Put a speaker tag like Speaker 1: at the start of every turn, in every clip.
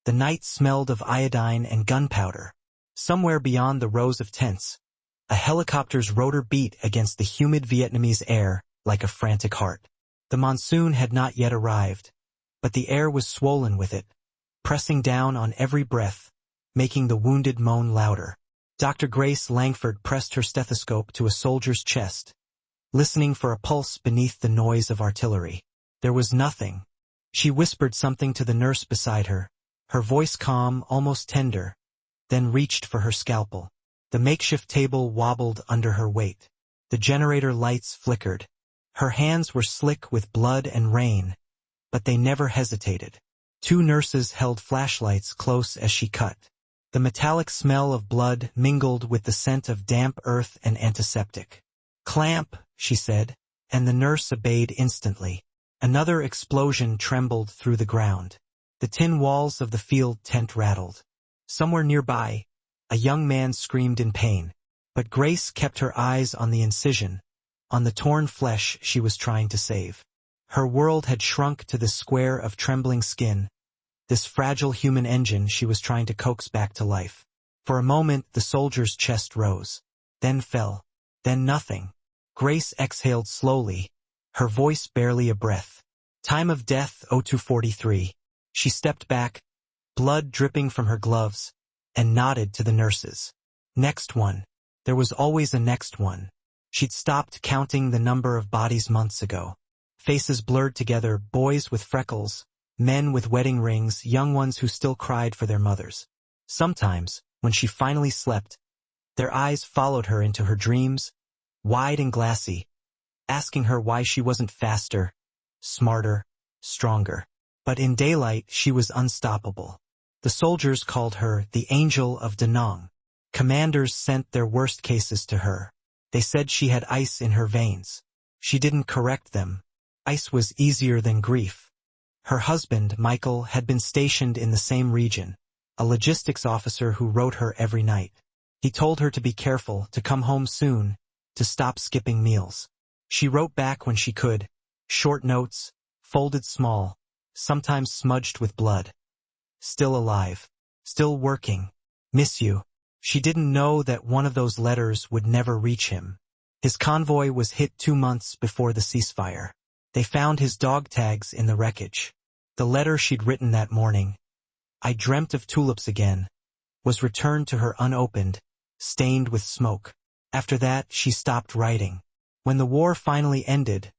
Speaker 1: The night smelled of iodine and gunpowder. Somewhere beyond the rows of tents, a helicopter's rotor beat against the humid Vietnamese air like a frantic heart. The monsoon had not yet arrived, but the air was swollen with it, pressing down on every breath, making the wounded moan louder. Dr. Grace Langford pressed her stethoscope to a soldier's chest, listening for a pulse beneath the noise of artillery. There was nothing. She whispered something to the nurse beside her, her voice calm, almost tender, then reached for her scalpel. The makeshift table wobbled under her weight. The generator lights flickered. Her hands were slick with blood and rain, but they never hesitated. 2 nurses held flashlights close as she cut. The metallic smell of blood mingled with the scent of damp earth and antiseptic. "Clamp," she said, and the nurse obeyed instantly. Another explosion trembled through the ground. The tin walls of the field tent rattled. Somewhere nearby, a young man screamed in pain, but Grace kept her eyes on the incision, on the torn flesh she was trying to save. Her world had shrunk to this square of trembling skin, this fragile human engine she was trying to coax back to life. For a moment the soldier's chest rose, then fell, then nothing. Grace exhaled slowly, her voice barely a breath. Time of death 0243. She stepped back, blood dripping from her gloves, and nodded to the nurses. Next one. There was always a next one. She'd stopped counting the number of bodies months ago. Faces blurred together, boys with freckles, men with wedding rings, young ones who still cried for their mothers. Sometimes, when she finally slept, their eyes followed her into her dreams, wide and glassy, asking her why she wasn't faster, smarter, stronger. But in daylight she was unstoppable. The soldiers called her the Angel of Da Nang. Commanders sent their worst cases to her. They said she had ice in her veins. She didn't correct them. Ice was easier than grief. Her husband, Michael, had been stationed in the same region, a logistics officer who wrote her every night. He told her to be careful, to come home soon, to stop skipping meals. She wrote back when she could, short notes, folded small, sometimes smudged with blood. Still alive. Still working. Miss you. She didn't know that one of those letters would never reach him. His convoy was hit 2 months before the ceasefire. They found his dog tags in the wreckage. The letter she'd written that morning, "I dreamt of tulips again," was returned to her unopened, stained with smoke. After that, she stopped writing. When the war finally ended,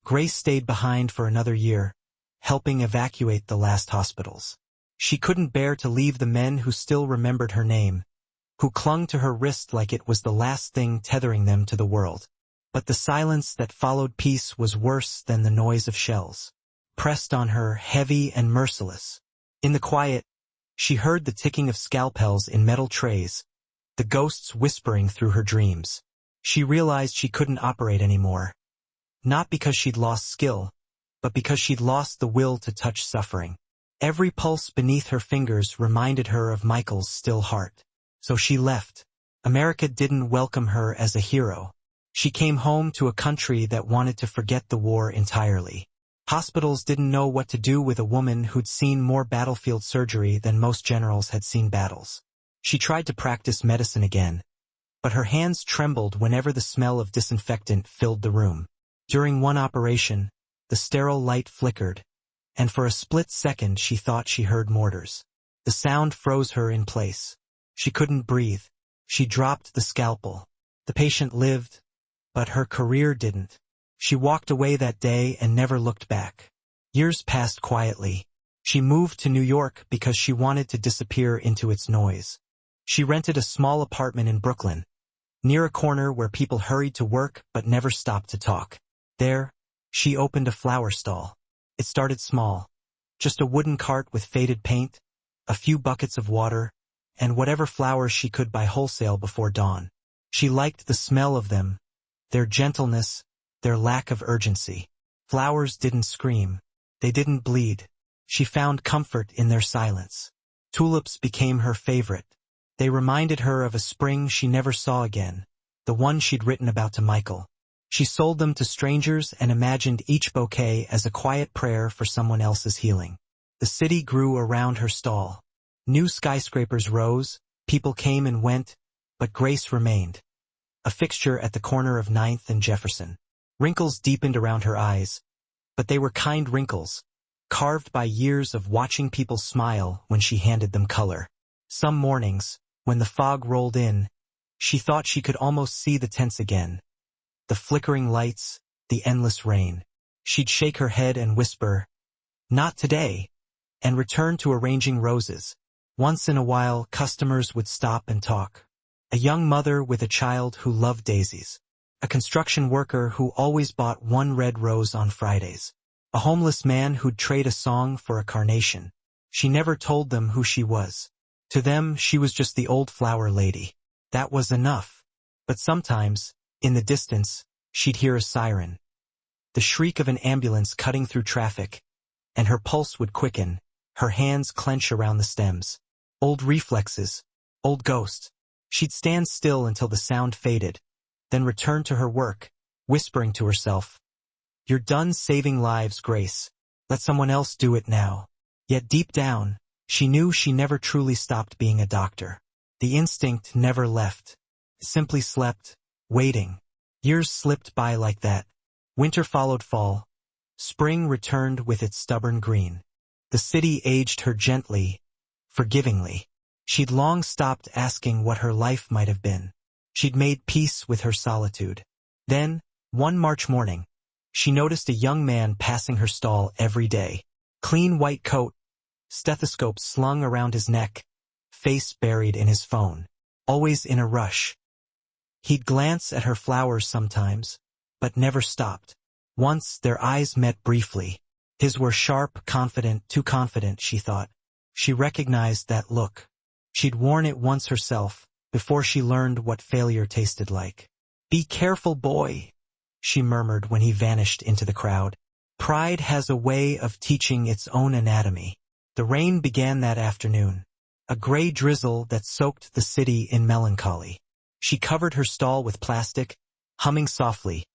Speaker 1: Grace stayed behind for another year, helping evacuate the last hospitals. She couldn't bear to leave the men who still remembered her name, who clung to her wrist like it was the last thing tethering them to the world. But the silence that followed peace was worse than the noise of shells, pressed on her, heavy and merciless. In the quiet, she heard the ticking of scalpels in metal trays, the ghosts whispering through her dreams. She realized she couldn't operate anymore. Not because she'd lost skill, but because she'd lost the will to touch suffering. Every pulse beneath her fingers reminded her of Michael's still heart. So she left. America didn't welcome her as a hero. She came home to a country that wanted to forget the war entirely. Hospitals didn't know what to do with a woman who'd seen more battlefield surgery than most generals had seen battles. She tried to practice medicine again, but her hands trembled whenever the smell of disinfectant filled the room. During one operation, the sterile light flickered, and for a split second she thought she heard mortars. The sound froze her in place. She couldn't breathe. She dropped the scalpel. The patient lived, but her career didn't. She walked away that day and never looked back. Years passed quietly. She moved to New York because she wanted to disappear into its noise. She rented a small apartment in Brooklyn, near a corner where people hurried to work but never stopped to talk. There, she opened a flower stall. It started small, just a wooden cart with faded paint, a few buckets of water, and whatever flowers she could buy wholesale before dawn. She liked the smell of them, their gentleness, their lack of urgency. Flowers didn't scream. They didn't bleed. She found comfort in their silence. Tulips became her favorite. They reminded her of a spring she never saw again, the one she'd written about to Michael. She sold them to strangers and imagined each bouquet as a quiet prayer for someone else's healing. The city grew around her stall. New skyscrapers rose, people came and went, but Grace remained. A fixture at the corner of 9th and Jefferson. Wrinkles deepened around her eyes, but they were kind wrinkles, carved by years of watching people smile when she handed them color. Some mornings, when the fog rolled in, she thought she could almost see the tents again. The flickering lights, the endless rain. She'd shake her head and whisper, "Not today," and return to arranging roses. Once in a while, customers would stop and talk. A young mother with a child who loved daisies. A construction worker who always bought one red rose on Fridays. A homeless man who'd trade a song for a carnation. She never told them who she was. To them, she was just the old flower lady. That was enough. But sometimes, in the distance, she'd hear a siren. The shriek of an ambulance cutting through traffic, and her pulse would quicken, her hands clench around the stems. Old reflexes, old ghosts. She'd stand still until the sound faded, then return to her work, whispering to herself, "You're done saving lives, Grace. Let someone else do it now." Yet deep down, she knew she never truly stopped being a doctor. The instinct never left. It simply slept, waiting. Years slipped by like that. Winter followed fall. Spring returned with its stubborn green. The city aged her gently, forgivingly. She'd long stopped asking what her life might have been. She'd made peace with her solitude. Then, one March morning, she noticed a young man passing her stall every day. Clean white coat, stethoscope slung around his neck, face buried in his phone, always in a rush. He'd glance at her flowers sometimes, but never stopped. Once their eyes met briefly. His were sharp, confident, too confident, she thought. She recognized that look. She'd worn it once herself, before she learned what failure tasted like. "Be careful, boy," she murmured when he vanished into the crowd. Pride has a way of teaching its own anatomy. The rain began that afternoon. A gray drizzle that soaked the city in melancholy. She covered her stall with plastic, humming softly,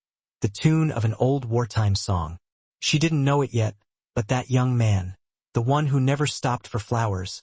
Speaker 1: the tune of an old wartime song. She didn't know it yet, but that young man, the one who never stopped for flowers,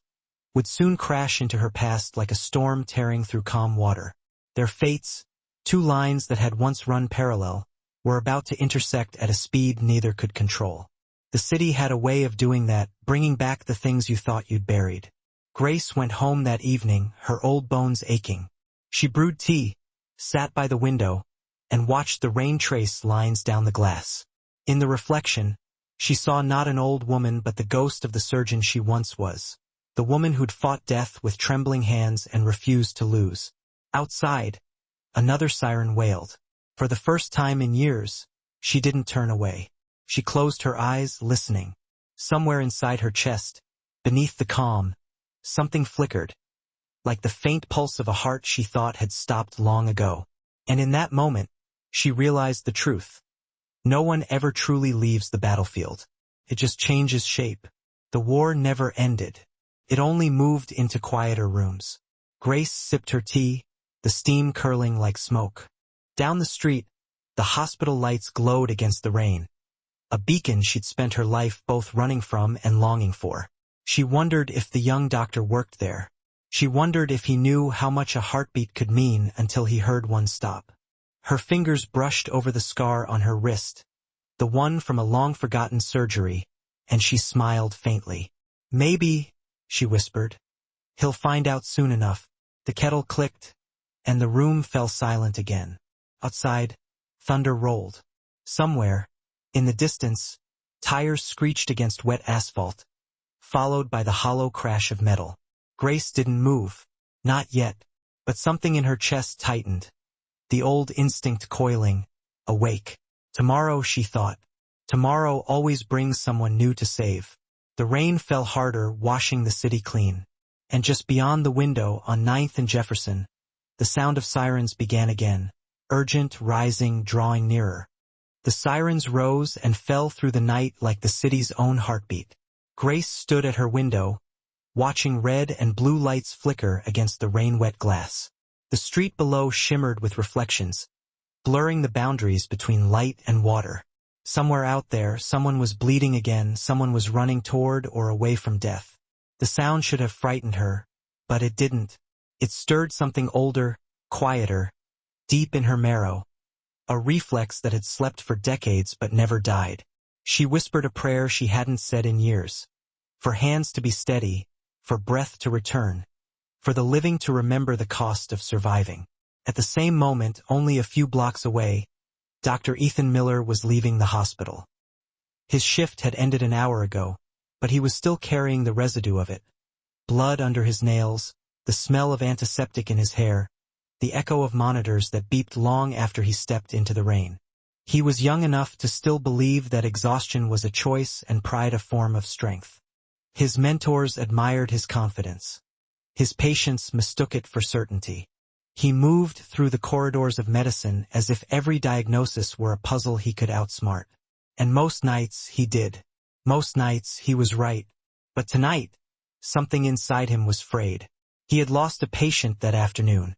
Speaker 1: would soon crash into her past like a storm tearing through calm water. Their fates, two lines that had once run parallel, were about to intersect at a speed neither could control. The city had a way of doing that, bringing back the things you thought you'd buried. Grace went home that evening, her old bones aching. She brewed tea, sat by the window, and watched the rain trace lines down the glass. In the reflection, she saw not an old woman but the ghost of the surgeon she once was. The woman who'd fought death with trembling hands and refused to lose. Outside, another siren wailed. For the first time in years, she didn't turn away. She closed her eyes, listening. Somewhere inside her chest, beneath the calm, something flickered, like the faint pulse of a heart she thought had stopped long ago. And in that moment, she realized the truth. No one ever truly leaves the battlefield. It just changes shape. The war never ended. It only moved into quieter rooms. Grace sipped her tea, the steam curling like smoke. Down the street, the hospital lights glowed against the rain. A beacon she'd spent her life both running from and longing for. She wondered if the young doctor worked there. She wondered if he knew how much a heartbeat could mean until he heard one stop. Her fingers brushed over the scar on her wrist, the one from a long-forgotten surgery, and she smiled faintly. "Maybe," she whispered, "he'll find out soon enough." The kettle clicked, and the room fell silent again. Outside, thunder rolled. Somewhere, in the distance, tires screeched against wet asphalt, followed by the hollow crash of metal. Grace didn't move. Not yet. But something in her chest tightened. The old instinct coiling, awake. Tomorrow, she thought. Tomorrow always brings someone new to save. The rain fell harder, washing the city clean. And just beyond the window, on 9th and Jefferson, the sound of sirens began again. Urgent, rising, drawing nearer. The sirens rose and fell through the night like the city's own heartbeat. Grace stood at her window, watching red and blue lights flicker against the rain-wet glass. The street below shimmered with reflections, blurring the boundaries between light and water. Somewhere out there, someone was bleeding again, someone was running toward or away from death. The sound should have frightened her, but it didn't. It stirred something older, quieter, deep in her marrow, a reflex that had slept for decades but never died. She whispered a prayer she hadn't said in years. For hands to be steady, for breath to return, for the living to remember the cost of surviving. At the same moment, only a few blocks away, Dr. Ethan Miller was leaving the hospital. His shift had ended an hour ago, but he was still carrying the residue of it. Blood under his nails, the smell of antiseptic in his hair, the echo of monitors that beeped long after he stepped into the rain. He was young enough to still believe that exhaustion was a choice and pride a form of strength. His mentors admired his confidence. His patients mistook it for certainty. He moved through the corridors of medicine as if every diagnosis were a puzzle he could outsmart. And most nights he did. Most nights he was right. But tonight, something inside him was frayed. He had lost a patient that afternoon.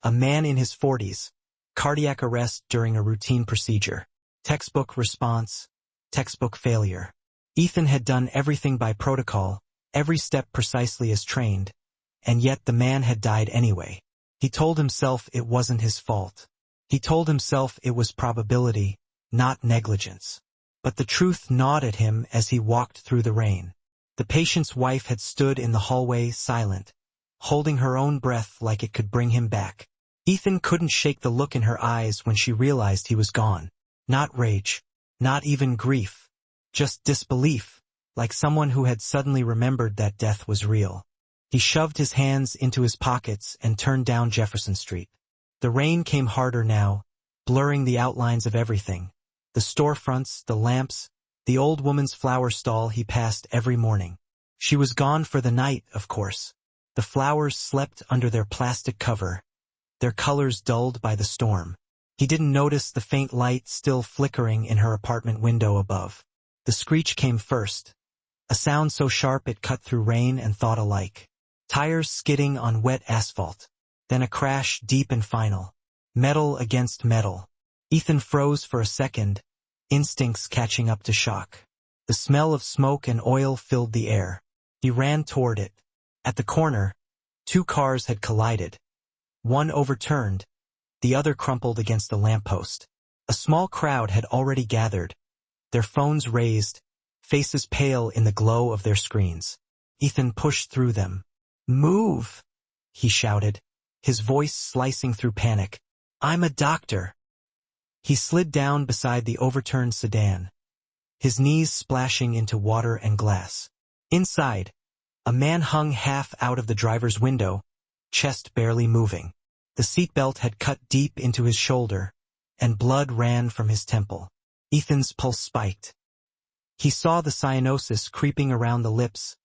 Speaker 1: A man in his 40s. Cardiac arrest during a routine procedure. Textbook response. Textbook failure. Ethan had done everything by protocol, every step precisely as trained, and yet the man had died anyway. He told himself it wasn't his fault. He told himself it was probability, not negligence. But the truth gnawed at him as he walked through the rain. The patient's wife had stood in the hallway silent, holding her own breath like it could bring him back. Ethan couldn't shake the look in her eyes when she realized he was gone. Not rage, not even grief. Just disbelief, like someone who had suddenly remembered that death was real. He shoved his hands into his pockets and turned down Jefferson Street. The rain came harder now, blurring the outlines of everything. The storefronts, the lamps, the old woman's flower stall he passed every morning. She was gone for the night, of course. The flowers slept under their plastic cover, their colors dulled by the storm. He didn't notice the faint light still flickering in her apartment window above. The screech came first, a sound so sharp it cut through rain and thought alike. Tires skidding on wet asphalt. Then a crash deep and final. Metal against metal. Ethan froze for a second, instincts catching up to shock. The smell of smoke and oil filled the air. He ran toward it. At the corner, two cars had collided. One overturned, the other crumpled against the lamppost. A small crowd had already gathered, their phones raised, faces pale in the glow of their screens. Ethan pushed through them. "Move!" he shouted, his voice slicing through panic. "I'm a doctor." He slid down beside the overturned sedan, his knees splashing into water and glass. Inside, a man hung half out of the driver's window, chest barely moving. The seatbelt had cut deep into his shoulder, and blood ran from his temple. Ethan's pulse spiked. He saw the cyanosis creeping around the lips,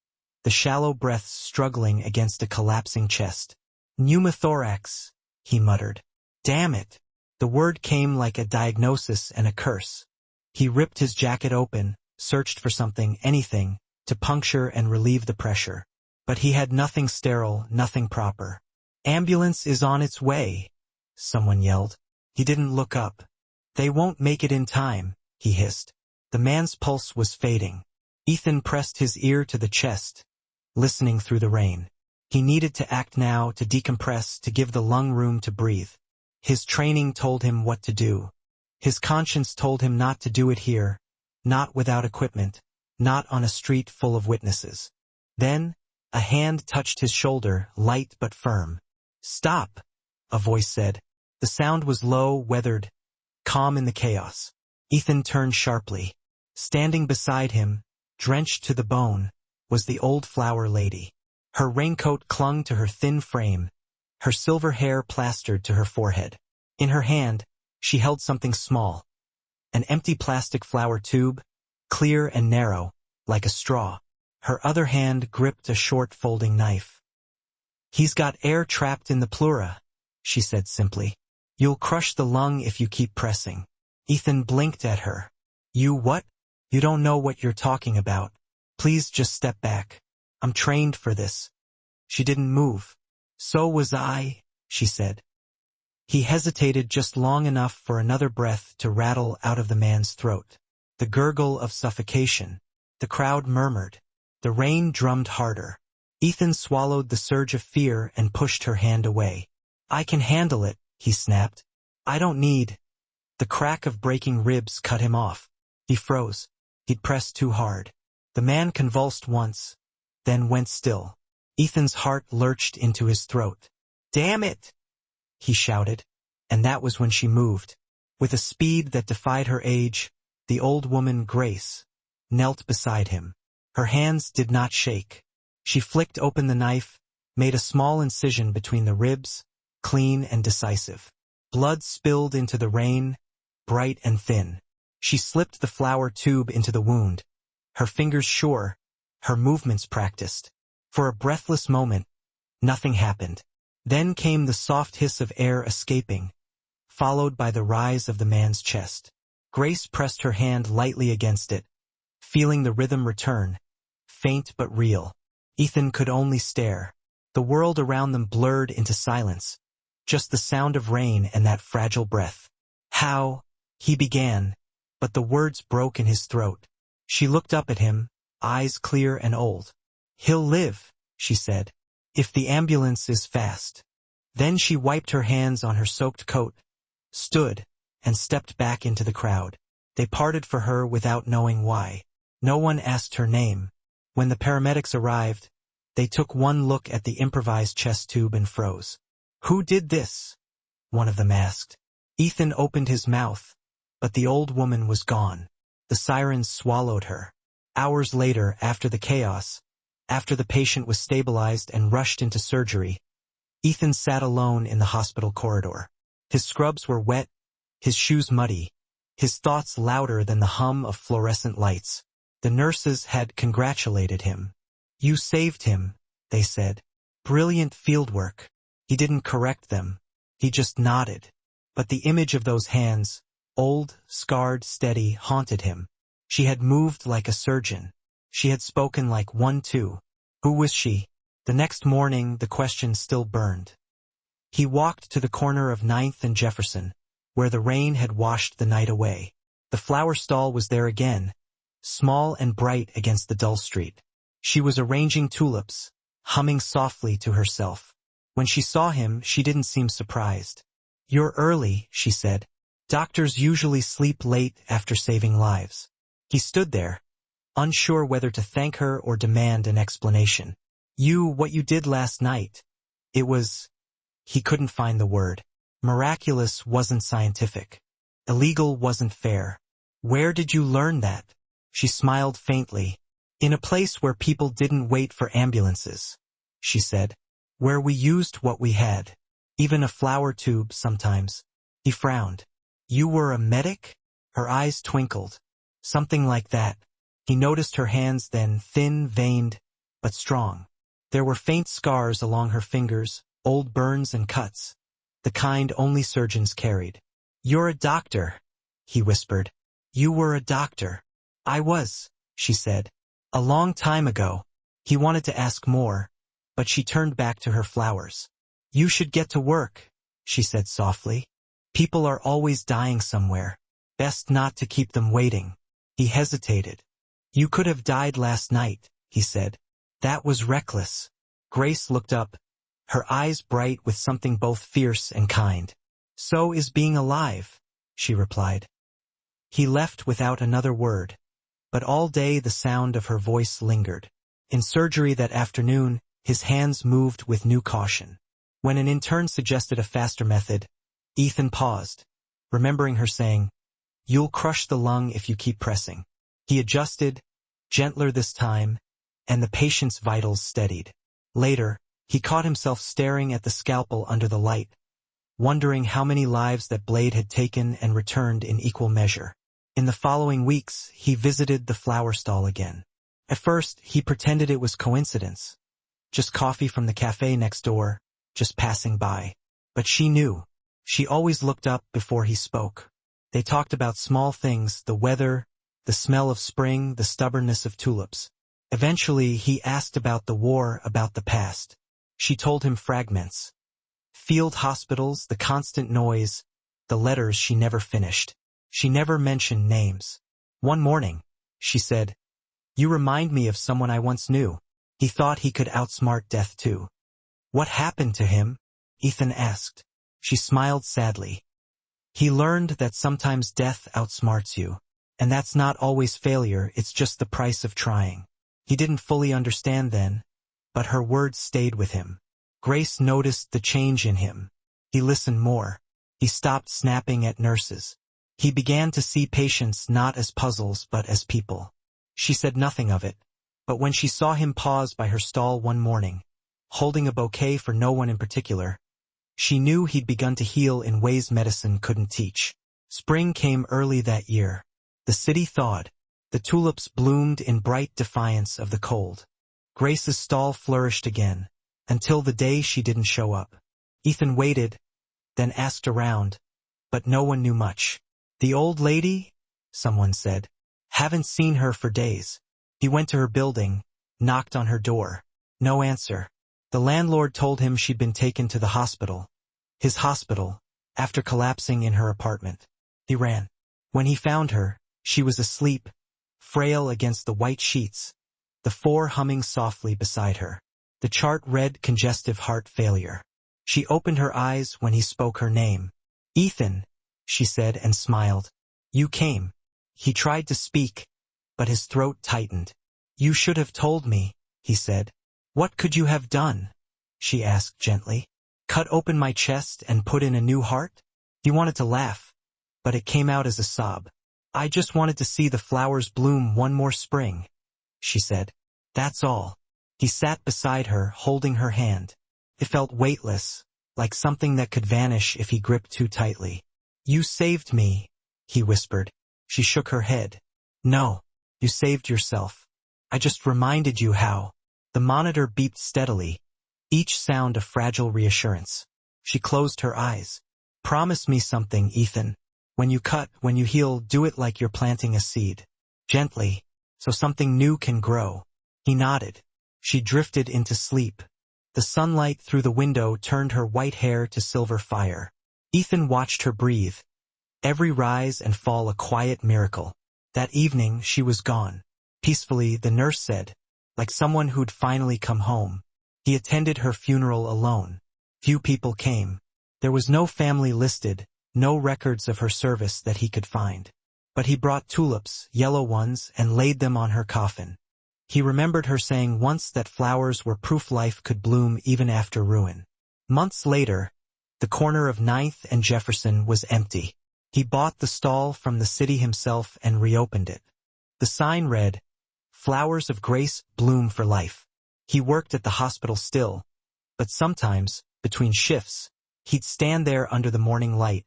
Speaker 1: the shallow breaths struggling against a collapsing chest. "Pneumothorax," he muttered. "Damn it!" The word came like a diagnosis and a curse. He ripped his jacket open, searched for something, anything, to puncture and relieve the pressure. But he had nothing sterile, nothing proper. "Ambulance is on its way," someone yelled. He didn't look up. "They won't make it in time," he hissed. The man's pulse was fading. Ethan pressed his ear to the chest, listening through the rain. He needed to act now, to decompress, to give the lung room to breathe. His training told him what to do. His conscience told him not to do it here, not without equipment, not on a street full of witnesses. Then, a hand touched his shoulder, light but firm. "Stop," a voice said. The sound was low, weathered, calm in the chaos. Ethan turned sharply. Standing beside him, drenched to the bone, was the old flower lady. Her raincoat clung to her thin frame, her silver hair plastered to her forehead. In her hand, she held something small, an empty plastic flower tube, clear and narrow, like a straw. Her other hand gripped a short folding knife. "He's got air trapped in the pleura," she said simply. "You'll crush the lung if you keep pressing." Ethan blinked at her. "You what? You don't know what you're talking about. Please just step back. I'm trained for this." She didn't move. "So was I," she said. He hesitated just long enough for another breath to rattle out of the man's throat. The gurgle of suffocation. The crowd murmured. The rain drummed harder. Ethan swallowed the surge of fear and pushed her hand away. "I can handle it," he snapped. "I don't need—" The crack of breaking ribs cut him off. He froze. He'd pressed too hard. The man convulsed once, then went still. Ethan's heart lurched into his throat. "Damn it!" he shouted. And that was when she moved. With a speed that defied her age, the old woman, Grace, knelt beside him. Her hands did not shake. She flicked open the knife, made a small incision between the ribs, clean and decisive. Blood spilled into the rain, bright and thin. She slipped the flour tube into the wound, her fingers sure, her movements practiced. For a breathless moment, nothing happened. Then came the soft hiss of air escaping, followed by the rise of the man's chest. Grace pressed her hand lightly against it, feeling the rhythm return, faint but real. Ethan could only stare. The world around them blurred into silence, just the sound of rain and that fragile breath. "How?" he began, but the words broke in his throat. She looked up at him, eyes clear and old. "He'll live," she said, "if the ambulance is fast." Then she wiped her hands on her soaked coat, stood, and stepped back into the crowd. They parted for her without knowing why. No one asked her name. When the paramedics arrived, they took one look at the improvised chest tube and froze. "Who did this?" one of them asked. Ethan opened his mouth, but the old woman was gone. The sirens swallowed her. Hours later, after the chaos, after the patient was stabilized and rushed into surgery, Ethan sat alone in the hospital corridor. His scrubs were wet, his shoes muddy, his thoughts louder than the hum of fluorescent lights. The nurses had congratulated him. "You saved him," they said. "Brilliant fieldwork." He didn't correct them. He just nodded. But the image of those hands, old, scarred, steady, haunted him. She had moved like a surgeon. She had spoken like one too. Who was she? The next morning, the question still burned. He walked to the corner of 9th and Jefferson, where the rain had washed the night away. The flower stall was there again, small and bright against the dull street. She was arranging tulips, humming softly to herself. When she saw him, she didn't seem surprised. "You're early," she said. "Doctors usually sleep late after saving lives." He stood there, unsure whether to thank her or demand an explanation. What you did last night. It was—" he couldn't find the word. Miraculous wasn't scientific. Illegal wasn't fair. "Where did you learn that?" She smiled faintly. "In a place where people didn't wait for ambulances," she said. "Where we used what we had. Even a flower tube sometimes." He frowned. "You were a medic?" Her eyes twinkled. "Something like that." He noticed her hands then, thin, veined, but strong. There were faint scars along her fingers, old burns and cuts, the kind only surgeons carried. "You're a doctor," he whispered. "You were a doctor." "I was," she said. "A long time ago." He wanted to ask more, but she turned back to her flowers. "You should get to work," she said softly. "People are always dying somewhere. Best not to keep them waiting." He hesitated. "You could have died last night," he said. "That was reckless." Grace looked up, her eyes bright with something both fierce and kind. "So is being alive," she replied. He left without another word, but all day the sound of her voice lingered. In surgery that afternoon, his hands moved with new caution. When an intern suggested a faster method, Ethan paused, remembering her saying, "You'll crush the lung if you keep pressing." He adjusted, gentler this time, and the patient's vitals steadied. Later, he caught himself staring at the scalpel under the light, wondering how many lives that blade had taken and returned in equal measure. In the following weeks, he visited the flower stall again. At first, he pretended it was coincidence. Just coffee from the cafe next door, just passing by. But she knew. She always looked up before he spoke. They talked about small things, the weather, the smell of spring, the stubbornness of tulips. Eventually, he asked about the war, about the past. She told him fragments. Field hospitals, the constant noise, the letters she never finished. She never mentioned names. One morning, she said, "You remind me of someone I once knew." He thought he could outsmart death too. What happened to him? Ethan asked. She smiled sadly. He learned that sometimes death outsmarts you. And that's not always failure, it's just the price of trying. He didn't fully understand then, but her words stayed with him. Grace noticed the change in him. He listened more. He stopped snapping at nurses. He began to see patients not as puzzles but as people. She said nothing of it, but when she saw him pause by her stall one morning, holding a bouquet for no one in particular, she knew he'd begun to heal in ways medicine couldn't teach. Spring came early that year. The city thawed. The tulips bloomed in bright defiance of the cold. Grace's stall flourished again, until the day she didn't show up. Ethan waited, then asked around, but no one knew much. "The old lady?" someone said. "Haven't seen her for days." He went to her building, knocked on her door. No answer. The landlord told him she'd been taken to the hospital. His hospital, after collapsing in her apartment. He ran. When he found her, she was asleep, frail against the white sheets, the 4 humming softly beside her. The chart read congestive heart failure. She opened her eyes when he spoke her name. "Ethan," she said and smiled. "You came." He tried to speak, but his throat tightened. "You should have told me," he said. "What could you have done?" she asked gently. "Cut open my chest and put in a new heart?" He wanted to laugh, but it came out as a sob. "I just wanted to see the flowers bloom one more spring," she said. "That's all." He sat beside her, holding her hand. It felt weightless, like something that could vanish if he gripped too tightly. "You saved me," he whispered. She shook her head. "No, you saved yourself. I just reminded you how." The monitor beeped steadily, each sound a fragile reassurance. She closed her eyes. "Promise me something, Ethan. When you cut, when you heal, do it like you're planting a seed. Gently, so something new can grow." He nodded. She drifted into sleep. The sunlight through the window turned her white hair to silver fire. Ethan watched her breathe. Every rise and fall a quiet miracle. That evening, she was gone. Peacefully, the nurse said, like someone who'd finally come home. He attended her funeral alone. Few people came. There was no family listed, no records of her service that he could find. But he brought tulips, yellow ones, and laid them on her coffin. He remembered her saying once that flowers were proof life could bloom even after ruin. Months later, the corner of 9th and Jefferson was empty. He bought the stall from the city himself and reopened it. The sign read, "Flowers of Grace bloom for life." He worked at the hospital still, but sometimes, between shifts, he'd stand there under the morning light,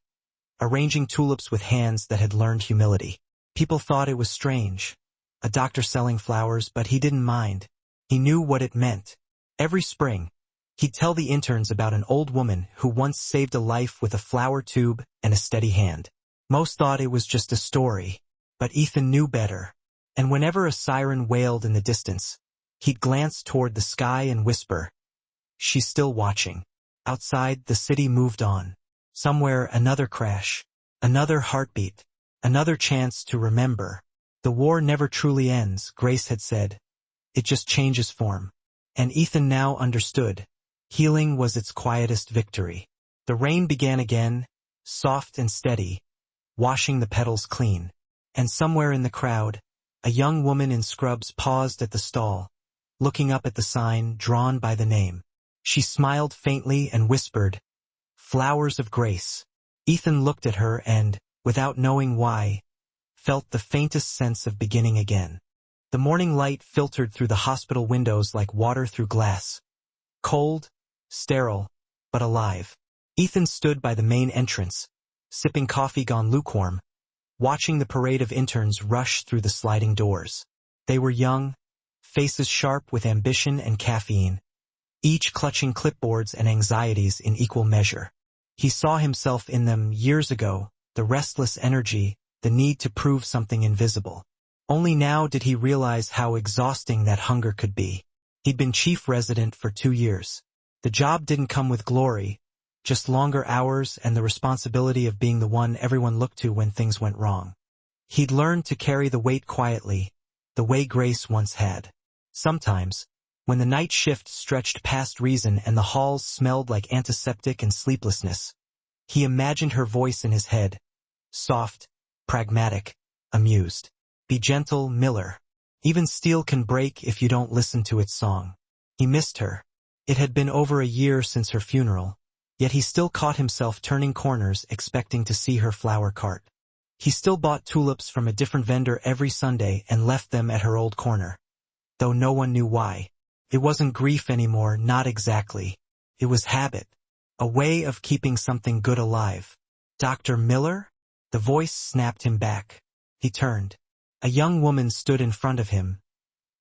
Speaker 1: arranging tulips with hands that had learned humility. People thought it was strange, a doctor selling flowers, but he didn't mind. He knew what it meant. Every spring, he'd tell the interns about an old woman who once saved a life with a flower tube and a steady hand. Most thought it was just a story, but Ethan knew better. And whenever a siren wailed in the distance, he'd glance toward the sky and whisper, "She's still watching." Outside, the city moved on. Somewhere, another crash, another heartbeat, another chance to remember. "The war never truly ends," Grace had said. "It just changes form." And Ethan now understood. Healing was its quietest victory. The rain began again, soft and steady, washing the petals clean. And somewhere in the crowd, a young woman in scrubs paused at the stall, looking up at the sign drawn by the name. She smiled faintly and whispered, "Flowers of Grace." Ethan looked at her and, without knowing why, felt the faintest sense of beginning again. The morning light filtered through the hospital windows like water through glass. Cold, sterile, but alive. Ethan stood by the main entrance, sipping coffee gone lukewarm, watching the parade of interns rush through the sliding doors. They were young, faces sharp with ambition and caffeine, each clutching clipboards and anxieties in equal measure. He saw himself in them years ago, the restless energy, the need to prove something invisible. Only now did he realize how exhausting that hunger could be. He'd been chief resident for 2 years. The job didn't come with glory, just longer hours and the responsibility of being the one everyone looked to when things went wrong. He'd learned to carry the weight quietly, the way Grace once had. Sometimes, When the night shift stretched past reason and the halls smelled like antiseptic and sleeplessness, he imagined her voice in his head, soft, pragmatic, amused. Be gentle, Miller. Even steel can break if you don't listen to its song. He missed her. It had been over a year since her funeral, yet he still caught himself turning corners expecting to see her flower cart. He still bought tulips from a different vendor every Sunday and left them at her old corner, though no one knew why. It wasn't grief anymore, not exactly. It was habit, a way of keeping something good alive. Dr. Miller? The voice snapped him back. He turned. A young woman stood in front of him,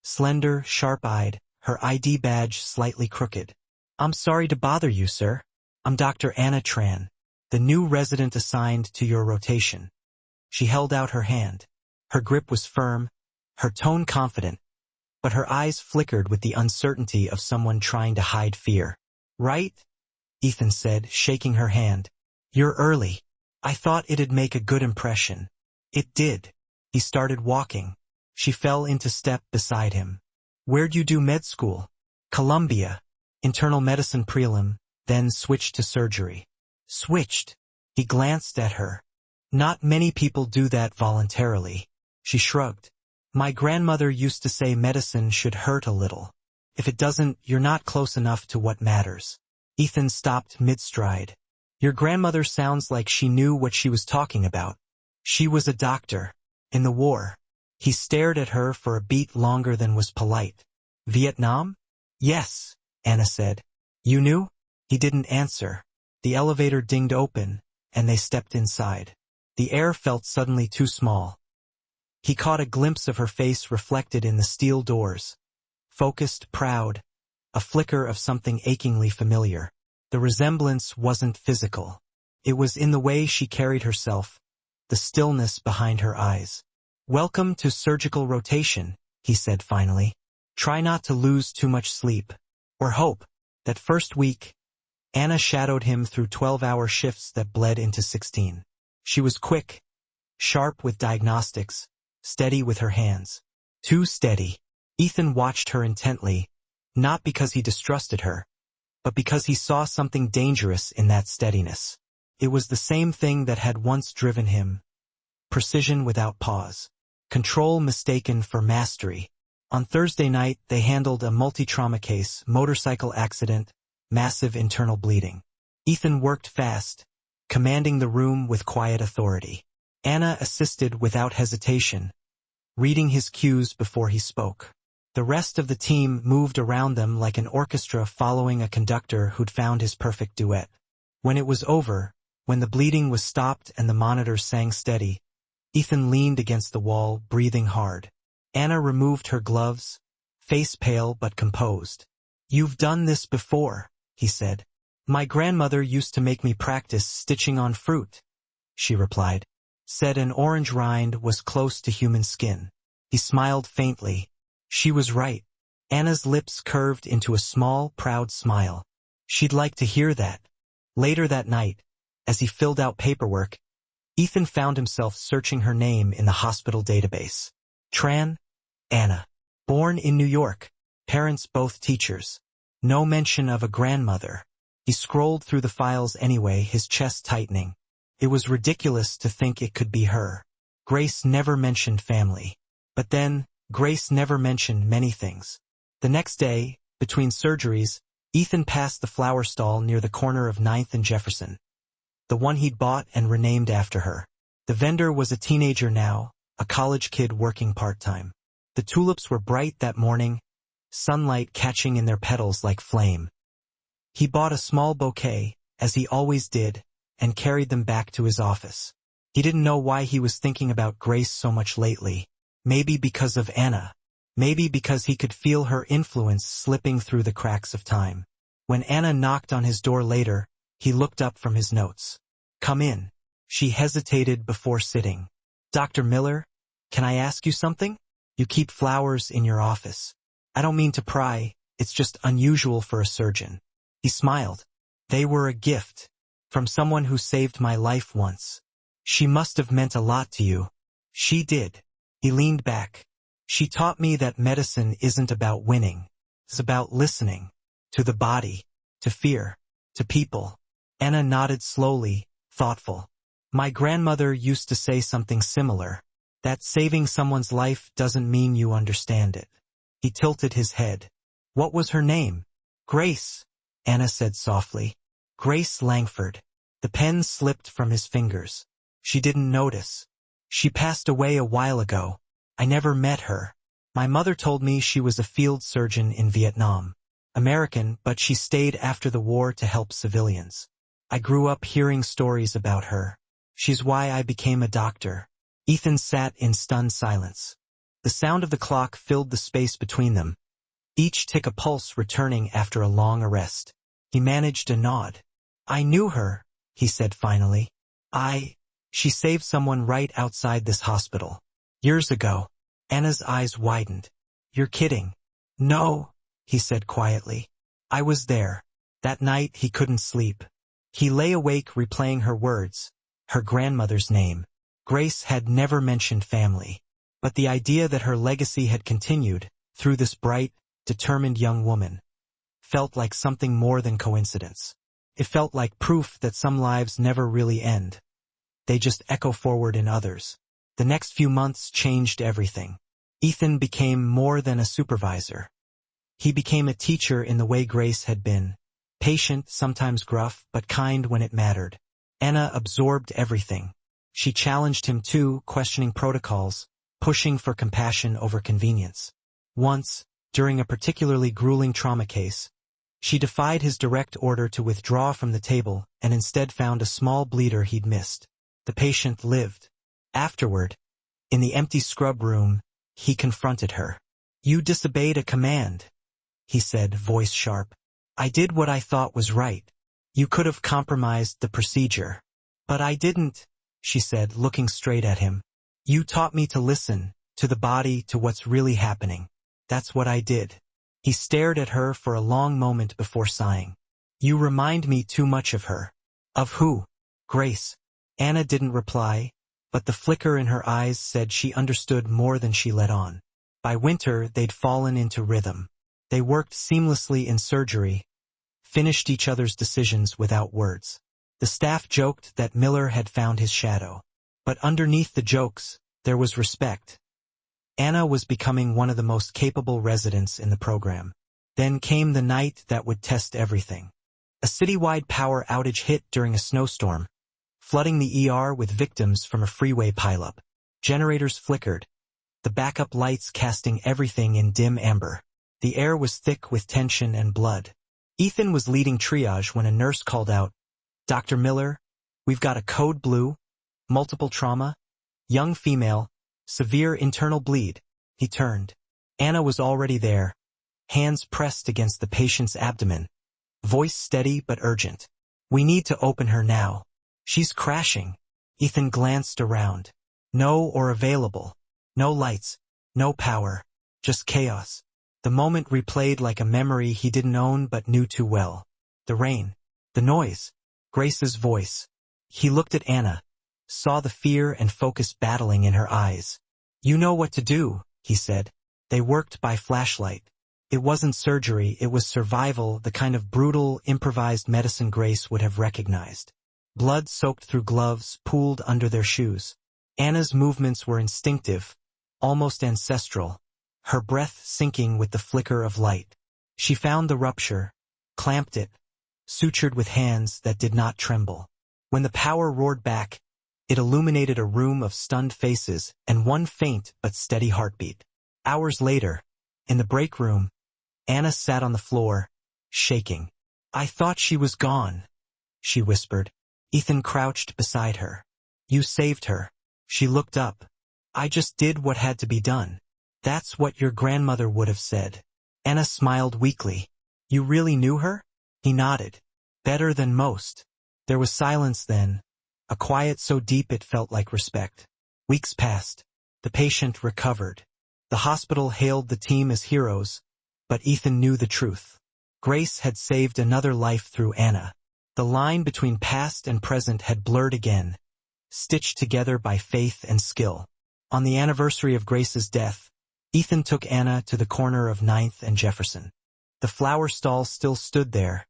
Speaker 1: slender, sharp-eyed, her ID badge slightly crooked. I'm sorry to bother you, sir. I'm Dr. Anna Tran, the new resident assigned to your rotation. She held out her hand. Her grip was firm, her tone confident, but her eyes flickered with the uncertainty of someone trying to hide fear. Right? Ethan said, shaking her hand. You're early. I thought it'd make a good impression. It did. He started walking. She fell into step beside him. Where'd you do med school? Columbia. Internal medicine prelim, then switched to surgery. Switched. He glanced at her. Not many people do that voluntarily. She shrugged. My grandmother used to say medicine should hurt a little. If it doesn't, you're not close enough to what matters. Ethan stopped mid-stride. Your grandmother sounds like she knew what she was talking about. She was a doctor. In the war. He stared at her for a beat longer than was polite. Vietnam? Yes, Anna said. You knew? He didn't answer. The elevator dinged open, and they stepped inside. The air felt suddenly too small. He caught a glimpse of her face reflected in the steel doors. Focused, proud, a flicker of something achingly familiar. The resemblance wasn't physical. It was in the way she carried herself, the stillness behind her eyes. Welcome to surgical rotation, he said finally. Try not to lose too much sleep. Or hope. That first week, Anna shadowed him through 12-hour shifts that bled into 16. She was quick, sharp with diagnostics, steady with her hands. Too steady. Ethan watched her intently, not because he distrusted her, but because he saw something dangerous in that steadiness. It was the same thing that had once driven him. Precision without pause. Control mistaken for mastery. On Thursday night, they handled a multi-trauma case, motorcycle accident, massive internal bleeding. Ethan worked fast, commanding the room with quiet authority. Anna assisted without hesitation, reading his cues before he spoke. The rest of the team moved around them like an orchestra following a conductor who'd found his perfect duet. When it was over, when the bleeding was stopped and the monitors sang steady, Ethan leaned against the wall, breathing hard. Anna removed her gloves, face pale but composed. You've done this before, he said. My grandmother used to make me practice stitching on fruit, she replied. Said an orange rind was close to human skin. He smiled faintly. She was right. Anna's lips curved into a small, proud smile. She'd like to hear that. Later that night, as he filled out paperwork, Ethan found himself searching her name in the hospital database. Tran, Anna. Born in New York. Parents both teachers. No mention of a grandmother. He scrolled through the files anyway, his chest tightening. It was ridiculous to think it could be her. Grace never mentioned family. But then, Grace never mentioned many things. The next day, between surgeries, Ethan passed the flower stall near the corner of 9th and Jefferson. The one he'd bought and renamed after her. The vendor was a teenager now, a college kid working part-time. The tulips were bright that morning, sunlight catching in their petals like flame. He bought a small bouquet, as he always did, and carried them back to his office. He didn't know why he was thinking about Grace so much lately. Maybe because of Anna. Maybe because he could feel her influence slipping through the cracks of time. When Anna knocked on his door later, he looked up from his notes. Come in. She hesitated before sitting. Dr. Miller, can I ask you something? You keep flowers in your office. I don't mean to pry, it's just unusual for a surgeon. He smiled. They were a gift. From someone who saved my life once. She must have meant a lot to you. She did. He leaned back. She taught me that medicine isn't about winning. It's about listening. To the body. To fear. To people. Anna nodded slowly, thoughtful. My grandmother used to say something similar. That saving someone's life doesn't mean you understand it. He tilted his head. What was her name? Grace, Anna said softly. Grace Langford. The pen slipped from his fingers. She didn't notice. She passed away a while ago. I never met her. My mother told me she was a field surgeon in Vietnam. American, but she stayed after the war to help civilians. I grew up hearing stories about her. She's why I became a doctor. Ethan sat in stunned silence. The sound of the clock filled the space between them, each tick a pulse returning after a long arrest. He managed a nod. I knew her, he said finally. She saved someone right outside this hospital. Years ago. Anna's eyes widened. You're kidding. No, he said quietly. I was there. That night he couldn't sleep. He lay awake replaying her words, her grandmother's name. Grace had never mentioned family. But the idea that her legacy had continued, through this bright, determined young woman, felt like something more than coincidence. It felt like proof that some lives never really end. They just echo forward in others. The next few months changed everything. Ethan became more than a supervisor. He became a teacher in the way Grace had been. Patient, sometimes gruff, but kind when it mattered. Anna absorbed everything. She challenged him too, questioning protocols, pushing for compassion over convenience. Once, during a particularly grueling trauma case, she defied his direct order to withdraw from the table and instead found a small bleeder he'd missed. The patient lived. Afterward, in the empty scrub room, he confronted her. You disobeyed a command, he said, voice sharp. I did what I thought was right. You could have compromised the procedure. But I didn't, she said, looking straight at him. You taught me to listen, to the body, to what's really happening. That's what I did. He stared at her for a long moment before sighing. You remind me too much of her. Of who? Grace. Anna didn't reply, but the flicker in her eyes said she understood more than she let on. By winter, they'd fallen into rhythm. They worked seamlessly in surgery, finished each other's decisions without words. The staff joked that Miller had found his shadow. But underneath the jokes, there was respect. Anna was becoming one of the most capable residents in the program. Then came the night that would test everything. A citywide power outage hit during a snowstorm, flooding the ER with victims from a freeway pileup. Generators flickered, the backup lights casting everything in dim amber. The air was thick with tension and blood. Ethan was leading triage when a nurse called out, Dr. Miller, we've got a code blue, multiple trauma, young female, severe internal bleed. He turned. Anna was already there, hands pressed against the patient's abdomen, voice steady but urgent. We need to open her now. She's crashing. Ethan glanced around. No or available. No lights. No power. Just chaos. The moment replayed like a memory he didn't own but knew too well. The rain. The noise. Grace's voice. He looked at Anna, saw the fear and focus battling in her eyes. You know what to do, he said. They worked by flashlight. It wasn't surgery, it was survival, the kind of brutal, improvised medicine Grace would have recognized. Blood soaked through gloves, pooled under their shoes. Anna's movements were instinctive, almost ancestral, her breath sinking with the flicker of light. She found the rupture, clamped it, sutured with hands that did not tremble. When the power roared back, it illuminated a room of stunned faces and one faint but steady heartbeat. Hours later, in the break room, Anna sat on the floor, shaking. I thought she was gone, she whispered. Ethan crouched beside her. You saved her. She looked up. I just did what had to be done. That's what your grandmother would have said. Anna smiled weakly. You really knew her? He nodded. Better than most. There was silence then, a quiet so deep it felt like respect. Weeks passed. The patient recovered. The hospital hailed the team as heroes, but Ethan knew the truth. Grace had saved another life through Anna. The line between past and present had blurred again, stitched together by faith and skill. On the anniversary of Grace's death, Ethan took Anna to the corner of 9th and Jefferson. The flower stall still stood there,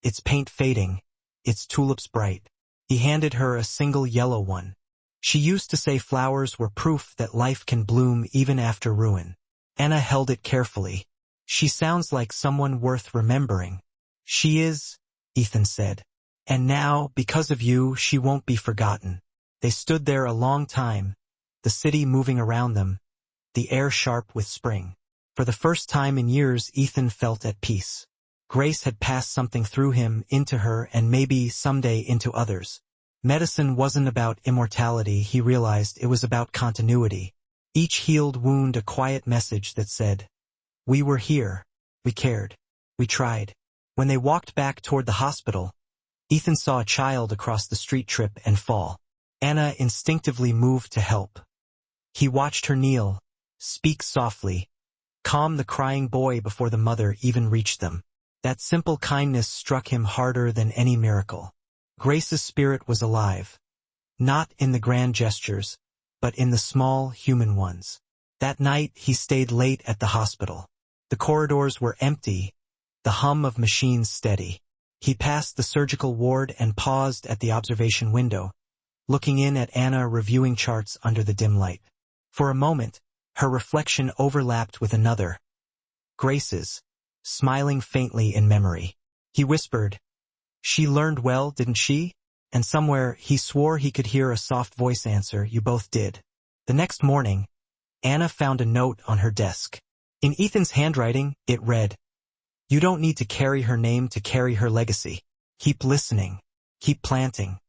Speaker 1: its paint fading, its tulips bright. He handed her a single yellow one. She used to say flowers were proof that life can bloom even after ruin. Anna held it carefully. She sounds like someone worth remembering. She is, Ethan said. And now, because of you, she won't be forgotten. They stood there a long time, the city moving around them, the air sharp with spring. For the first time in years, Ethan felt at peace. Grace had passed something through him, into her, and maybe someday into others. Medicine wasn't about immortality, he realized, it was about continuity. Each healed wound a quiet message that said, "We were here, we cared, we tried." When they walked back toward the hospital, Ethan saw a child across the street trip and fall. Anna instinctively moved to help. He watched her kneel, speak softly, calm the crying boy before the mother even reached them. That simple kindness struck him harder than any miracle. Grace's spirit was alive, not in the grand gestures, but in the small human ones. That night he stayed late at the hospital. The corridors were empty, the hum of machines steady. He passed the surgical ward and paused at the observation window, looking in at Anna reviewing charts under the dim light. For a moment, her reflection overlapped with another, Grace's, smiling faintly in memory. He whispered, "She learned well, didn't she?" And somewhere he swore he could hear a soft voice answer, "You both did." The next morning, Anna found a note on her desk. In Ethan's handwriting, it read, "You don't need to carry her name to carry her legacy. Keep listening. Keep planting."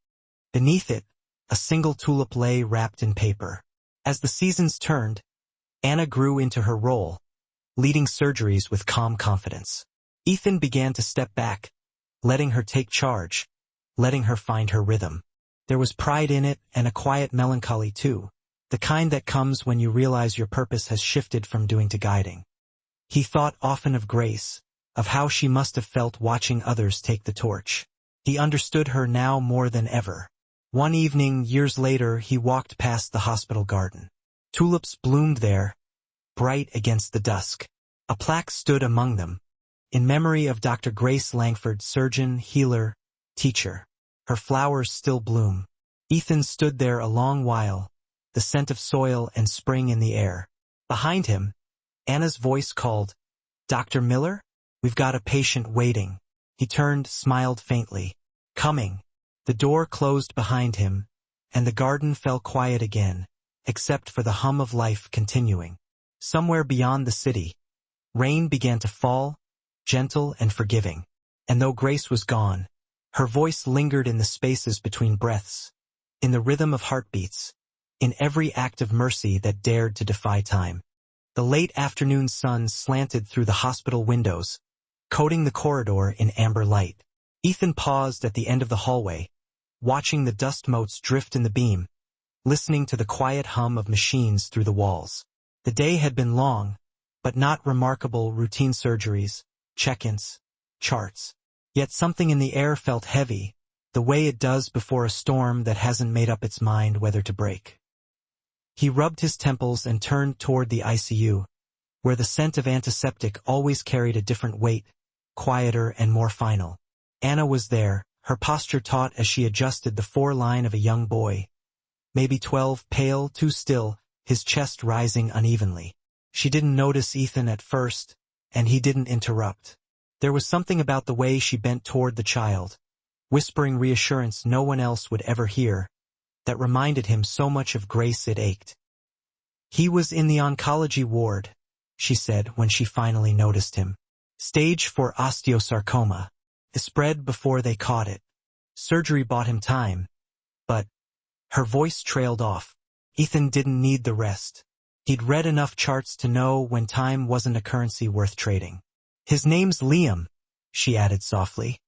Speaker 1: Beneath it, a single tulip lay wrapped in paper. As the seasons turned, Anna grew into her role, leading surgeries with calm confidence. Ethan began to step back, letting her take charge, letting her find her rhythm. There was pride in it and a quiet melancholy too, the kind that comes when you realize your purpose has shifted from doing to guiding. He thought often of Grace, of how she must have felt watching others take the torch. He understood her now more than ever. One evening, years later, he walked past the hospital garden. Tulips bloomed there, bright against the dusk. A plaque stood among them, in memory of Dr. Grace Langford, surgeon, healer, teacher. Her flowers still bloom. Ethan stood there a long while, the scent of soil and spring in the air. Behind him, Anna's voice called, "Dr. Miller? We've got a patient waiting." He turned, smiled faintly. "Coming." The door closed behind him, and the garden fell quiet again, except for the hum of life continuing. Somewhere beyond the city, rain began to fall, gentle and forgiving. And though Grace was gone, her voice lingered in the spaces between breaths, in the rhythm of heartbeats, in every act of mercy that dared to defy time. The late afternoon sun slanted through the hospital windows, coating the corridor in amber light. Ethan paused at the end of the hallway, watching the dust motes drift in the beam, listening to the quiet hum of machines through the walls. The day had been long, but not remarkable. Routine surgeries, check-ins, charts. Yet something in the air felt heavy, the way it does before a storm that hasn't made up its mind whether to break. He rubbed his temples and turned toward the ICU, where the scent of antiseptic always carried a different weight, quieter and more final. Anna was there, her posture taut as she adjusted the foreline of a young boy, maybe 12, pale, too still, his chest rising unevenly. She didn't notice Ethan at first, and he didn't interrupt. There was something about the way she bent toward the child, whispering reassurance no one else would ever hear, that reminded him so much of Grace it ached. "He was in the oncology ward," she said when she finally noticed him. "Stage 4 osteosarcoma. It spread before they caught it. Surgery bought him time, but..." Her voice trailed off. Ethan didn't need the rest. He'd read enough charts to know when time wasn't a currency worth trading. "His name's Liam," she added softly.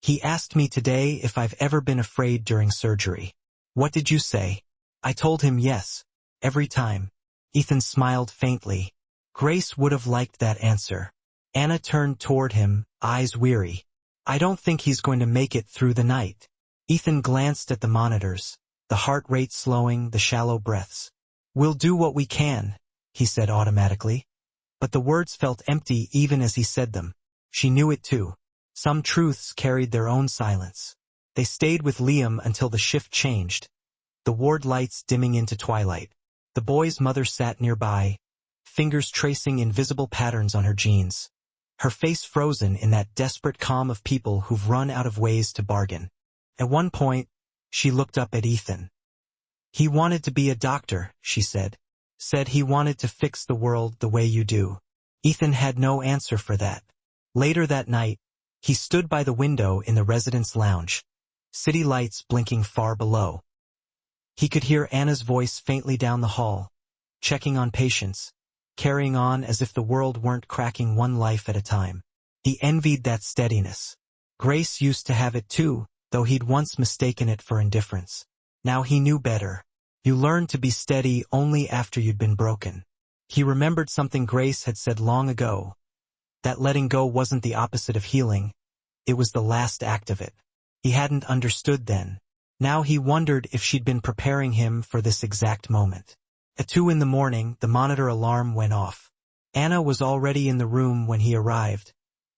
Speaker 1: "He asked me today if I've ever been afraid during surgery." "What did you say?" "I told him yes, every time." Ethan smiled faintly. Grace would have liked that answer. Anna turned toward him, eyes weary. "I don't think he's going to make it through the night." Ethan glanced at the monitors, the heart rate slowing, the shallow breaths. "We'll do what we can," he said automatically. But the words felt empty even as he said them. She knew it too. Some truths carried their own silence. They stayed with Liam until the shift changed, the ward lights dimming into twilight. The boy's mother sat nearby, fingers tracing invisible patterns on her jeans, her face frozen in that desperate calm of people who've run out of ways to bargain. At one point, she looked up at Ethan. "He wanted to be a doctor," she said. "Said he wanted to fix the world the way you do." Ethan had no answer for that. Later that night, he stood by the window in the residence lounge, city lights blinking far below. He could hear Anna's voice faintly down the hall, checking on patients, carrying on as if the world weren't cracking one life at a time. He envied that steadiness. Grace used to have it too, though he'd once mistaken it for indifference. Now he knew better. You learned to be steady only after you'd been broken. He remembered something Grace had said long ago, that letting go wasn't the opposite of healing, it was the last act of it. He hadn't understood then. Now he wondered if she'd been preparing him for this exact moment. At 2 a.m, the monitor alarm went off. Anna was already in the room when he arrived,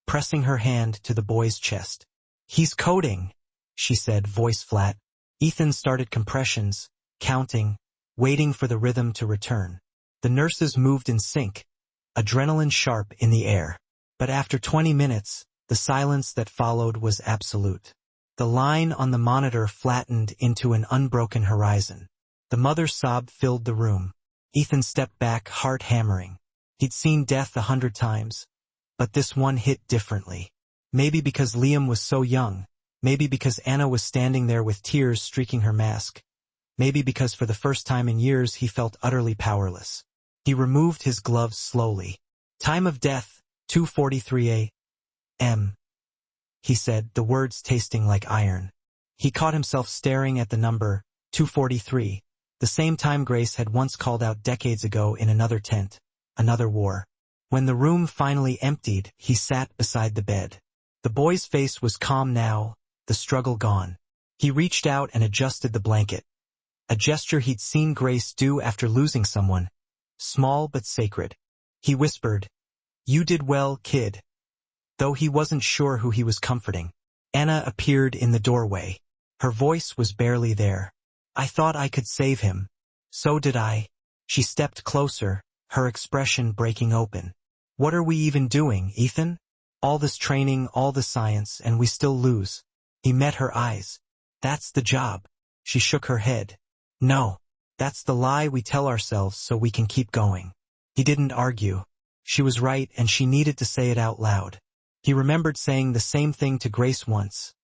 Speaker 1: pressing her hand to the boy's chest. "He's coding," she said, voice flat. Ethan started compressions, counting, waiting for the rhythm to return. The nurses moved in sync, adrenaline sharp in the air. But after 20 minutes, the silence that followed was absolute. The line on the monitor flattened into an unbroken horizon. The mother's sob filled the room. Ethan stepped back, heart hammering. He'd seen death 100 times, but this one hit differently. Maybe because Liam was so young, maybe because Anna was standing there with tears streaking her mask, maybe because for the first time in years he felt utterly powerless. He removed his gloves slowly. "Time of death, 2:43 a.m., he said, the words tasting like iron. He caught himself staring at the number, 2:43, the same time Grace had once called out decades ago in another tent, another war. When the room finally emptied, he sat beside the bed. The boy's face was calm now, the struggle gone. He reached out and adjusted the blanket, a gesture he'd seen Grace do after losing someone, small but sacred. He whispered, "You did well, kid." Though he wasn't sure who he was comforting. Anna appeared in the doorway. Her voice was barely there. "I thought I could save him." "So did I." She stepped closer, her expression breaking open. "What are we even doing, Ethan? All this training, all the science, and we still lose." He met her eyes. "That's the job." She shook her head. "No. That's the lie we tell ourselves so we can keep going." He didn't argue. She was right and she needed to say it out loud. He remembered saying the same thing to Grace once,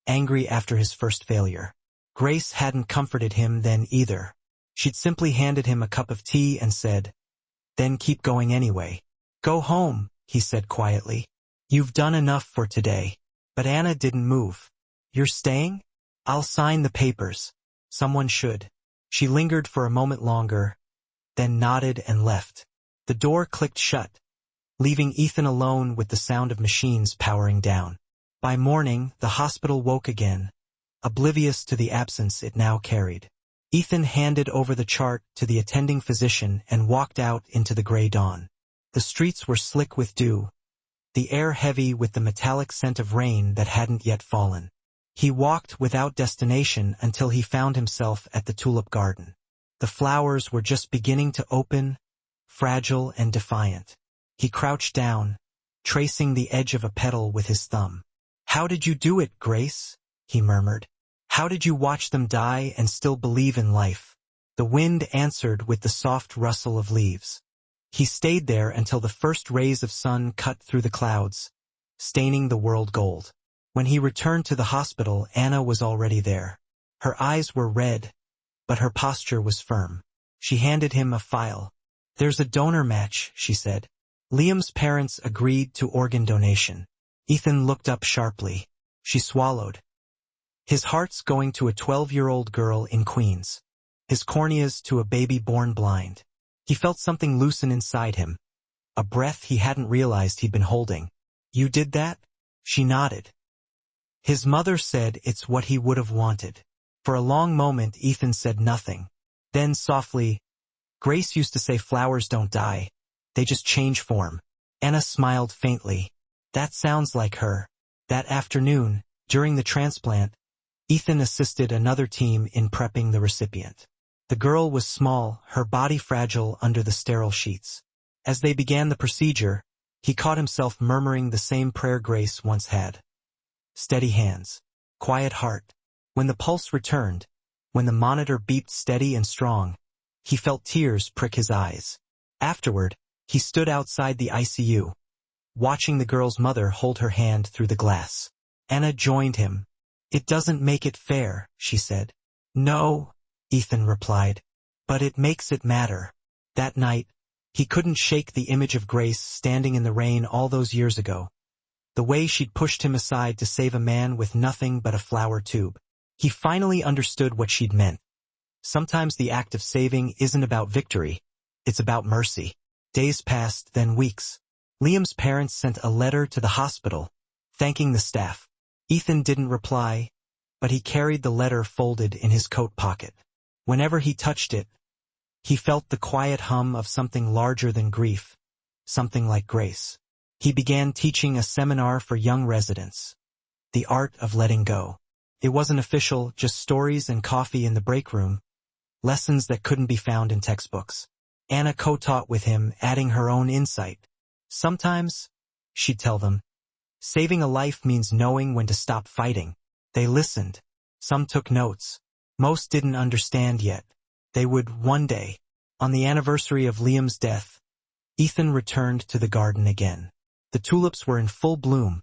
Speaker 1: angry after his first failure. Grace hadn't comforted him then either. She'd simply handed him a cup of tea and said, "Then keep going anyway." "Go home," he said quietly. "You've done enough for today." But Anna didn't move. "You're staying?" "I'll sign the papers." "Someone should." She lingered for a moment longer, then nodded and left. The door clicked shut, leaving Ethan alone with the sound of machines powering down. By morning, the hospital woke again, oblivious to the absence it now carried. Ethan handed over the chart to the attending physician and walked out into the gray dawn. The streets were slick with dew, the air heavy with the metallic scent of rain that hadn't yet fallen. He walked without destination until he found himself at the tulip garden. The flowers were just beginning to open, fragile and defiant. He crouched down, tracing the edge of a petal with his thumb. "How did you do it, Grace?" he murmured. "How did you watch them die and still believe in life?" The wind answered with the soft rustle of leaves. He stayed there until the first rays of sun cut through the clouds, staining the world gold. When he returned to the hospital, Anna was already there. Her eyes were red, but her posture was firm. She handed him a file. "There's a donor match," she said. Liam's parents agreed to organ donation. Ethan looked up sharply. She swallowed. His heart's going to a 12-year-old girl in Queens. His corneas to a baby born blind. He felt something loosen inside him, a breath he hadn't realized he'd been holding. "You did that?" She nodded. His mother said it's what he would have wanted. For a long moment Ethan said nothing. Then softly, "Grace used to say flowers don't die. They just change form." Anna smiled faintly. That sounds like her. That afternoon, during the transplant, Ethan assisted another team in prepping the recipient. The girl was small, her body fragile under the sterile sheets. As they began the procedure, he caught himself murmuring the same prayer Grace once had. Steady hands. Quiet heart. When the pulse returned, when the monitor beeped steady and strong, he felt tears prick his eyes. Afterward, he stood outside the ICU, watching the girl's mother hold her hand through the glass. Anna joined him. "It doesn't make it fair," she said. "No," Ethan replied, "but it makes it matter." That night, he couldn't shake the image of Grace standing in the rain all those years ago. The way she'd pushed him aside to save a man with nothing but a flower tube. He finally understood what she'd meant. Sometimes the act of saving isn't about victory, it's about mercy. Days passed, then weeks. Liam's parents sent a letter to the hospital, thanking the staff. Ethan didn't reply, but he carried the letter folded in his coat pocket. Whenever he touched it, he felt the quiet hum of something larger than grief, something like grace. He began teaching a seminar for young residents. The art of letting go. It wasn't official, just stories and coffee in the break room, lessons that couldn't be found in textbooks. Anna co-taught with him, adding her own insight. Sometimes, she'd tell them, saving a life means knowing when to stop fighting. They listened. Some took notes. Most didn't understand yet. They would one day. On the anniversary of Liam's death, Ethan returned to the garden again. The tulips were in full bloom,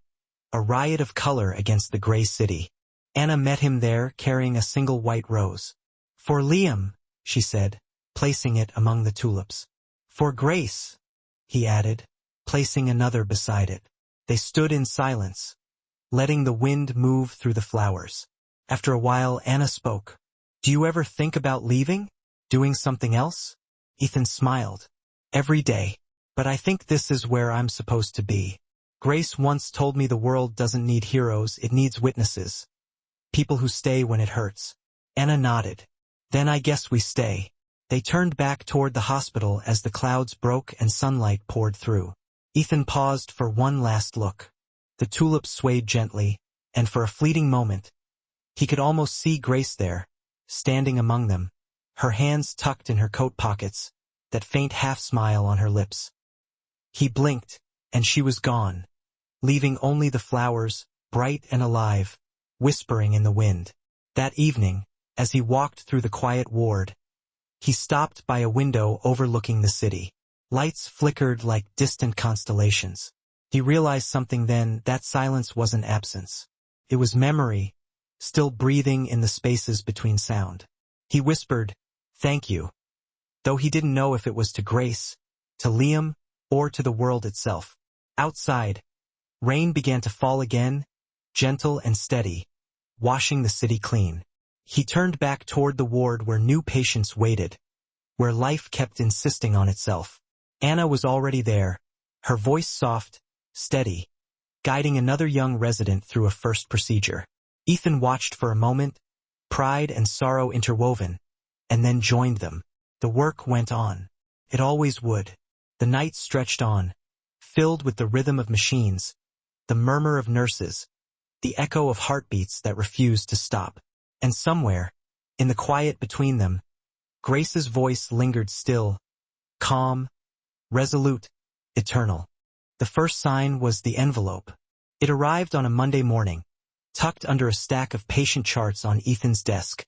Speaker 1: a riot of color against the gray city. Anna met him there carrying a single white rose. "For Liam," she said, placing it among the tulips. "For Grace," he added, placing another beside it. They stood in silence, letting the wind move through the flowers. After a while, Anna spoke. "Do you ever think about leaving? Doing something else?" Ethan smiled. "Every day. But I think this is where I'm supposed to be. Grace once told me the world doesn't need heroes, it needs witnesses. People who stay when it hurts." Anna nodded. "Then I guess we stay." They turned back toward the hospital as the clouds broke and sunlight poured through. Ethan paused for one last look. The tulips swayed gently, and for a fleeting moment, he could almost see Grace there, standing among them, her hands tucked in her coat pockets, that faint half-smile on her lips. He blinked, and she was gone, leaving only the flowers, bright and alive, whispering in the wind. That evening, as he walked through the quiet ward, he stopped by a window overlooking the city. Lights flickered like distant constellations. He realized something then, that silence wasn't absence. It was memory, still breathing in the spaces between sound. He whispered, "Thank you," though he didn't know if it was to Grace, to Liam, or to the world itself. Outside, rain began to fall again, gentle and steady, washing the city clean. He turned back toward the ward where new patients waited, where life kept insisting on itself. Anna was already there, her voice soft, steady, guiding another young resident through a first procedure. Ethan watched for a moment, pride and sorrow interwoven, and then joined them. The work went on. It always would. The night stretched on, filled with the rhythm of machines, the murmur of nurses, the echo of heartbeats that refused to stop. And somewhere, in the quiet between them, Grace's voice lingered still, calm, resolute, eternal. The first sign was the envelope. It arrived on a Monday morning, tucked under a stack of patient charts on Ethan's desk,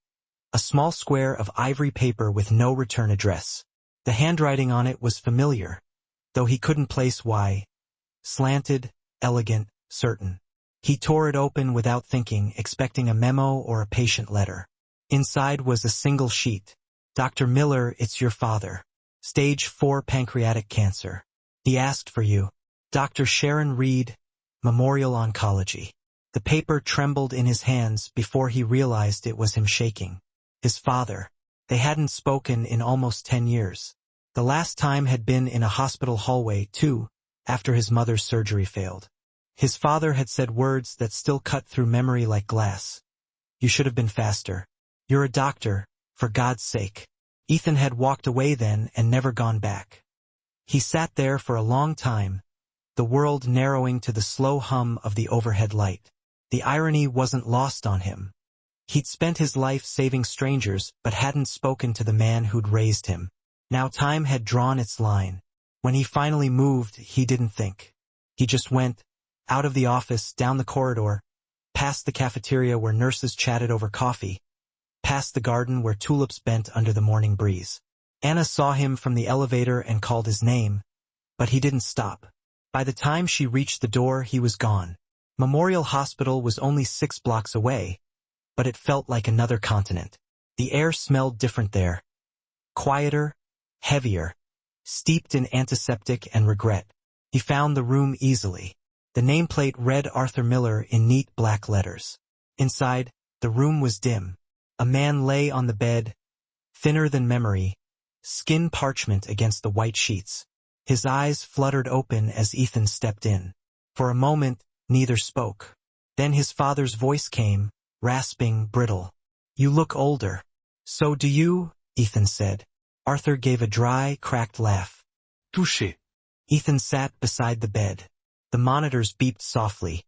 Speaker 1: a small square of ivory paper with no return address. The handwriting on it was familiar, though he couldn't place why. Slanted, elegant, certain. He tore it open without thinking, expecting a memo or a patient letter. Inside was a single sheet. "Dr. Miller, it's your father. Stage 4 pancreatic cancer. He asked for you. Dr. Sharon Reed, Memorial Oncology." The paper trembled in his hands before he realized it was him shaking. His father. They hadn't spoken in almost 10 years. The last time had been in a hospital hallway, too, after his mother's surgery failed. His father had said words that still cut through memory like glass. "You should have been faster. You're a doctor, for God's sake." Ethan had walked away then and never gone back. He sat there for a long time, the world narrowing to the slow hum of the overhead light. The irony wasn't lost on him. He'd spent his life saving strangers but hadn't spoken to the man who'd raised him. Now time had drawn its line. When he finally moved, he didn't think. He just went, out of the office, down the corridor, past the cafeteria where nurses chatted over coffee, past the garden where tulips bent under the morning breeze. Anna saw him from the elevator and called his name, but he didn't stop. By the time she reached the door, he was gone. Memorial Hospital was only 6 blocks away, but it felt like another continent. The air smelled different there. Quieter, heavier, steeped in antiseptic and regret. He found the room easily. The nameplate read Arthur Miller in neat black letters. Inside, the room was dim. A man lay on the bed, thinner than memory, skin parchment against the white sheets. His eyes fluttered open as Ethan stepped in. For a moment, neither spoke. Then his father's voice came, rasping, brittle. "You look older." "So do you," Ethan said. Arthur gave a dry, cracked laugh.
Speaker 2: Touché.
Speaker 1: Ethan sat beside the bed. The monitors beeped softly,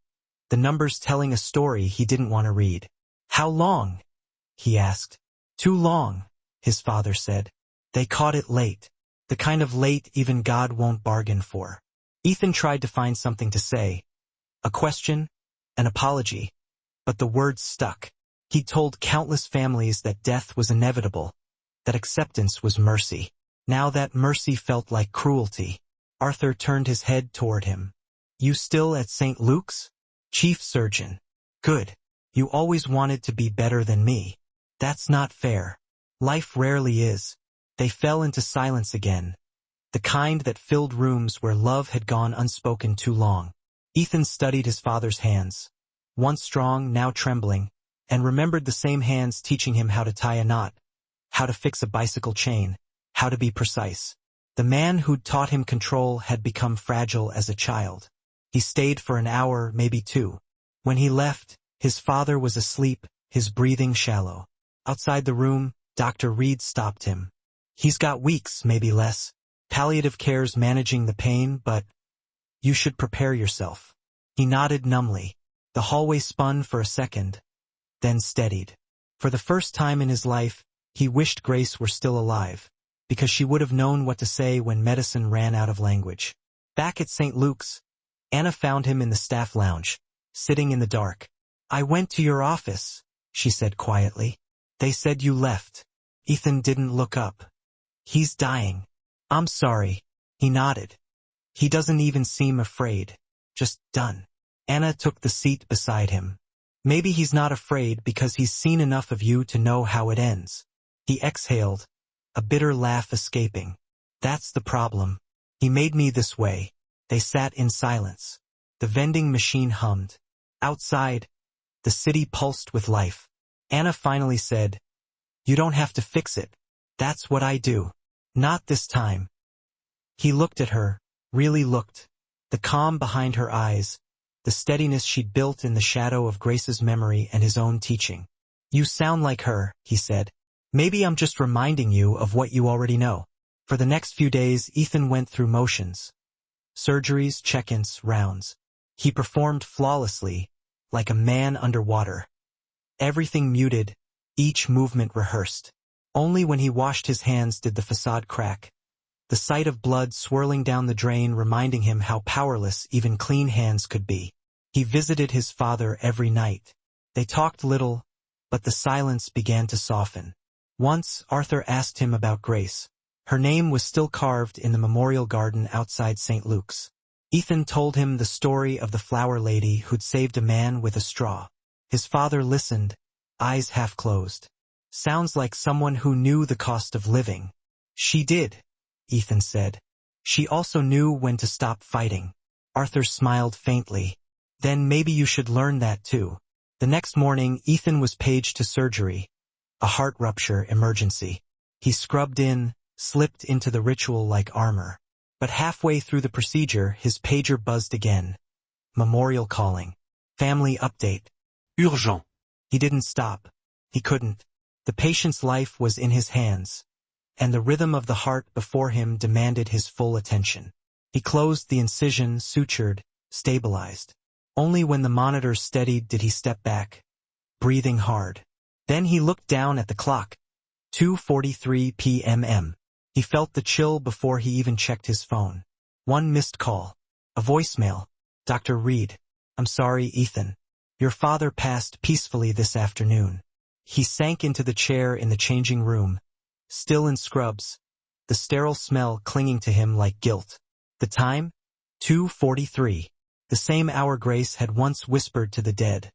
Speaker 1: the numbers telling a story he didn't want to read. "How long?" he asked. "Too long," his father said. "They caught it late. The kind of late even God won't bargain for." Ethan tried to find something to say. A question, an apology. But the words stuck. He'd told countless families that death was inevitable, that acceptance was mercy. Now that mercy felt like cruelty. Arthur turned his head toward him. "You still at St. Luke's?" "Chief surgeon." "Good. You always wanted to be better than me." "That's not fair." "Life rarely is." They fell into silence again, the kind that filled rooms where love had gone unspoken too long. Ethan studied his father's hands, once strong, now trembling, and remembered the same hands teaching him how to tie a knot, how to fix a bicycle chain, how to be precise. The man who'd taught him control had become fragile as a child. He stayed for an hour, maybe 2. When he left, his father was asleep, his breathing shallow. Outside the room, Dr. Reed stopped him. "He's got weeks, maybe less. Palliative care's managing the pain, but you should prepare yourself." He nodded numbly. The hallway spun for a second, then steadied. For the first time in his life, he wished Grace were still alive, because she would have known what to say when medicine ran out of language. Back at St. Luke's, Anna found him in the staff lounge, sitting in the dark. "I went to your office," she said quietly. "They said you left." Ethan didn't look up. "He's dying." "I'm sorry." He nodded. "He doesn't even seem afraid. Just done." Anna took the seat beside him. "Maybe he's not afraid because he's seen enough of you to know how it ends." He exhaled, a bitter laugh escaping. "That's the problem. He made me this way." They sat in silence. The vending machine hummed. Outside, the city pulsed with life. Anna finally said, "You don't have to fix it. That's what I do." "Not this time." He looked at her, really looked. The calm behind her eyes, the steadiness she'd built in the shadow of Grace's memory and his own teaching. "You sound like her," he said. "Maybe I'm just reminding you of what you already know." For the next few days, Ethan went through motions. Surgeries, check-ins, rounds. He performed flawlessly, like a man underwater. Everything muted, each movement rehearsed. Only when he washed his hands did the facade crack, the sight of blood swirling down the drain reminding him how powerless even clean hands could be. He visited his father every night. They talked little, but the silence began to soften. Once, Arthur asked him about Grace. Her name was still carved in the memorial garden outside St. Luke's. Ethan told him the story of the flower lady who'd saved a man with a straw. His father listened, eyes half closed. "Sounds like someone who knew the cost of living." "She did," Ethan said. "She also knew when to stop fighting." Arthur smiled faintly. "Then maybe you should learn that too." The next morning, Ethan was paged to surgery. A heart rupture emergency. He scrubbed in, slipped into the ritual like armor. But halfway through the procedure, his pager buzzed again. Memorial calling. Family update.
Speaker 2: Urgent.
Speaker 1: He didn't stop. He couldn't. The patient's life was in his hands, and the rhythm of the heart before him demanded his full attention. He closed the incision, sutured, stabilized. Only when the monitors steadied did he step back, breathing hard. Then he looked down at the clock. 2:43 p.m. He felt the chill before he even checked his phone. One missed call. A voicemail. Dr. Reed. I'm sorry, Ethan. Your father passed peacefully this afternoon. He sank into the chair in the changing room, still in scrubs, the sterile smell clinging to him like guilt. The time? 2:43. The same hour Grace had once whispered to the dead.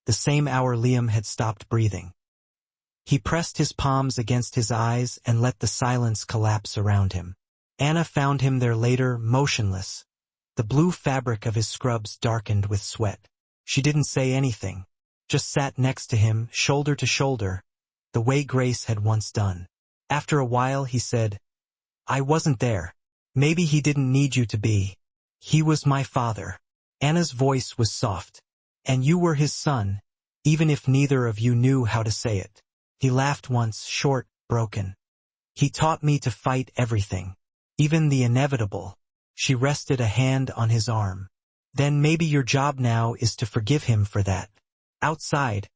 Speaker 1: The same hour Liam had stopped breathing. He pressed his palms against his eyes and let the silence collapse around him. Anna found him there later, motionless. The blue fabric of his scrubs darkened with sweat. She didn't say anything, just sat next to him, shoulder to shoulder, the way Grace had once done. After a while he said, I wasn't there. Maybe he didn't need you to be. He was my father. Anna's voice was soft. And you were his son, even if neither of you knew how to say it. He laughed once, short, broken. He taught me to fight everything, even the inevitable. She rested a hand on his arm. Then maybe your job now is to forgive him for that. Outside,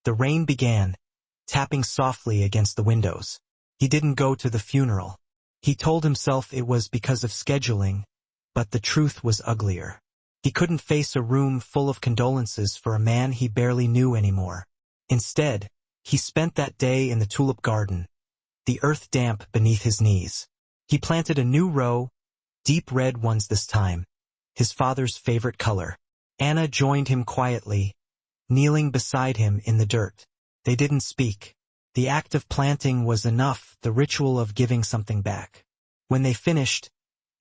Speaker 1: the rain began, tapping softly against the windows. He didn't go to the funeral. He told himself it was because of scheduling, but the truth was uglier. He couldn't face a room full of condolences for a man he barely knew anymore. Instead, he spent that day in the tulip garden, the earth damp beneath his knees. He planted a new row, deep red ones this time, his father's favorite color. Anna joined him quietly, kneeling beside him in the dirt. They didn't speak. The act of planting was enough, the ritual of giving something back. When they finished,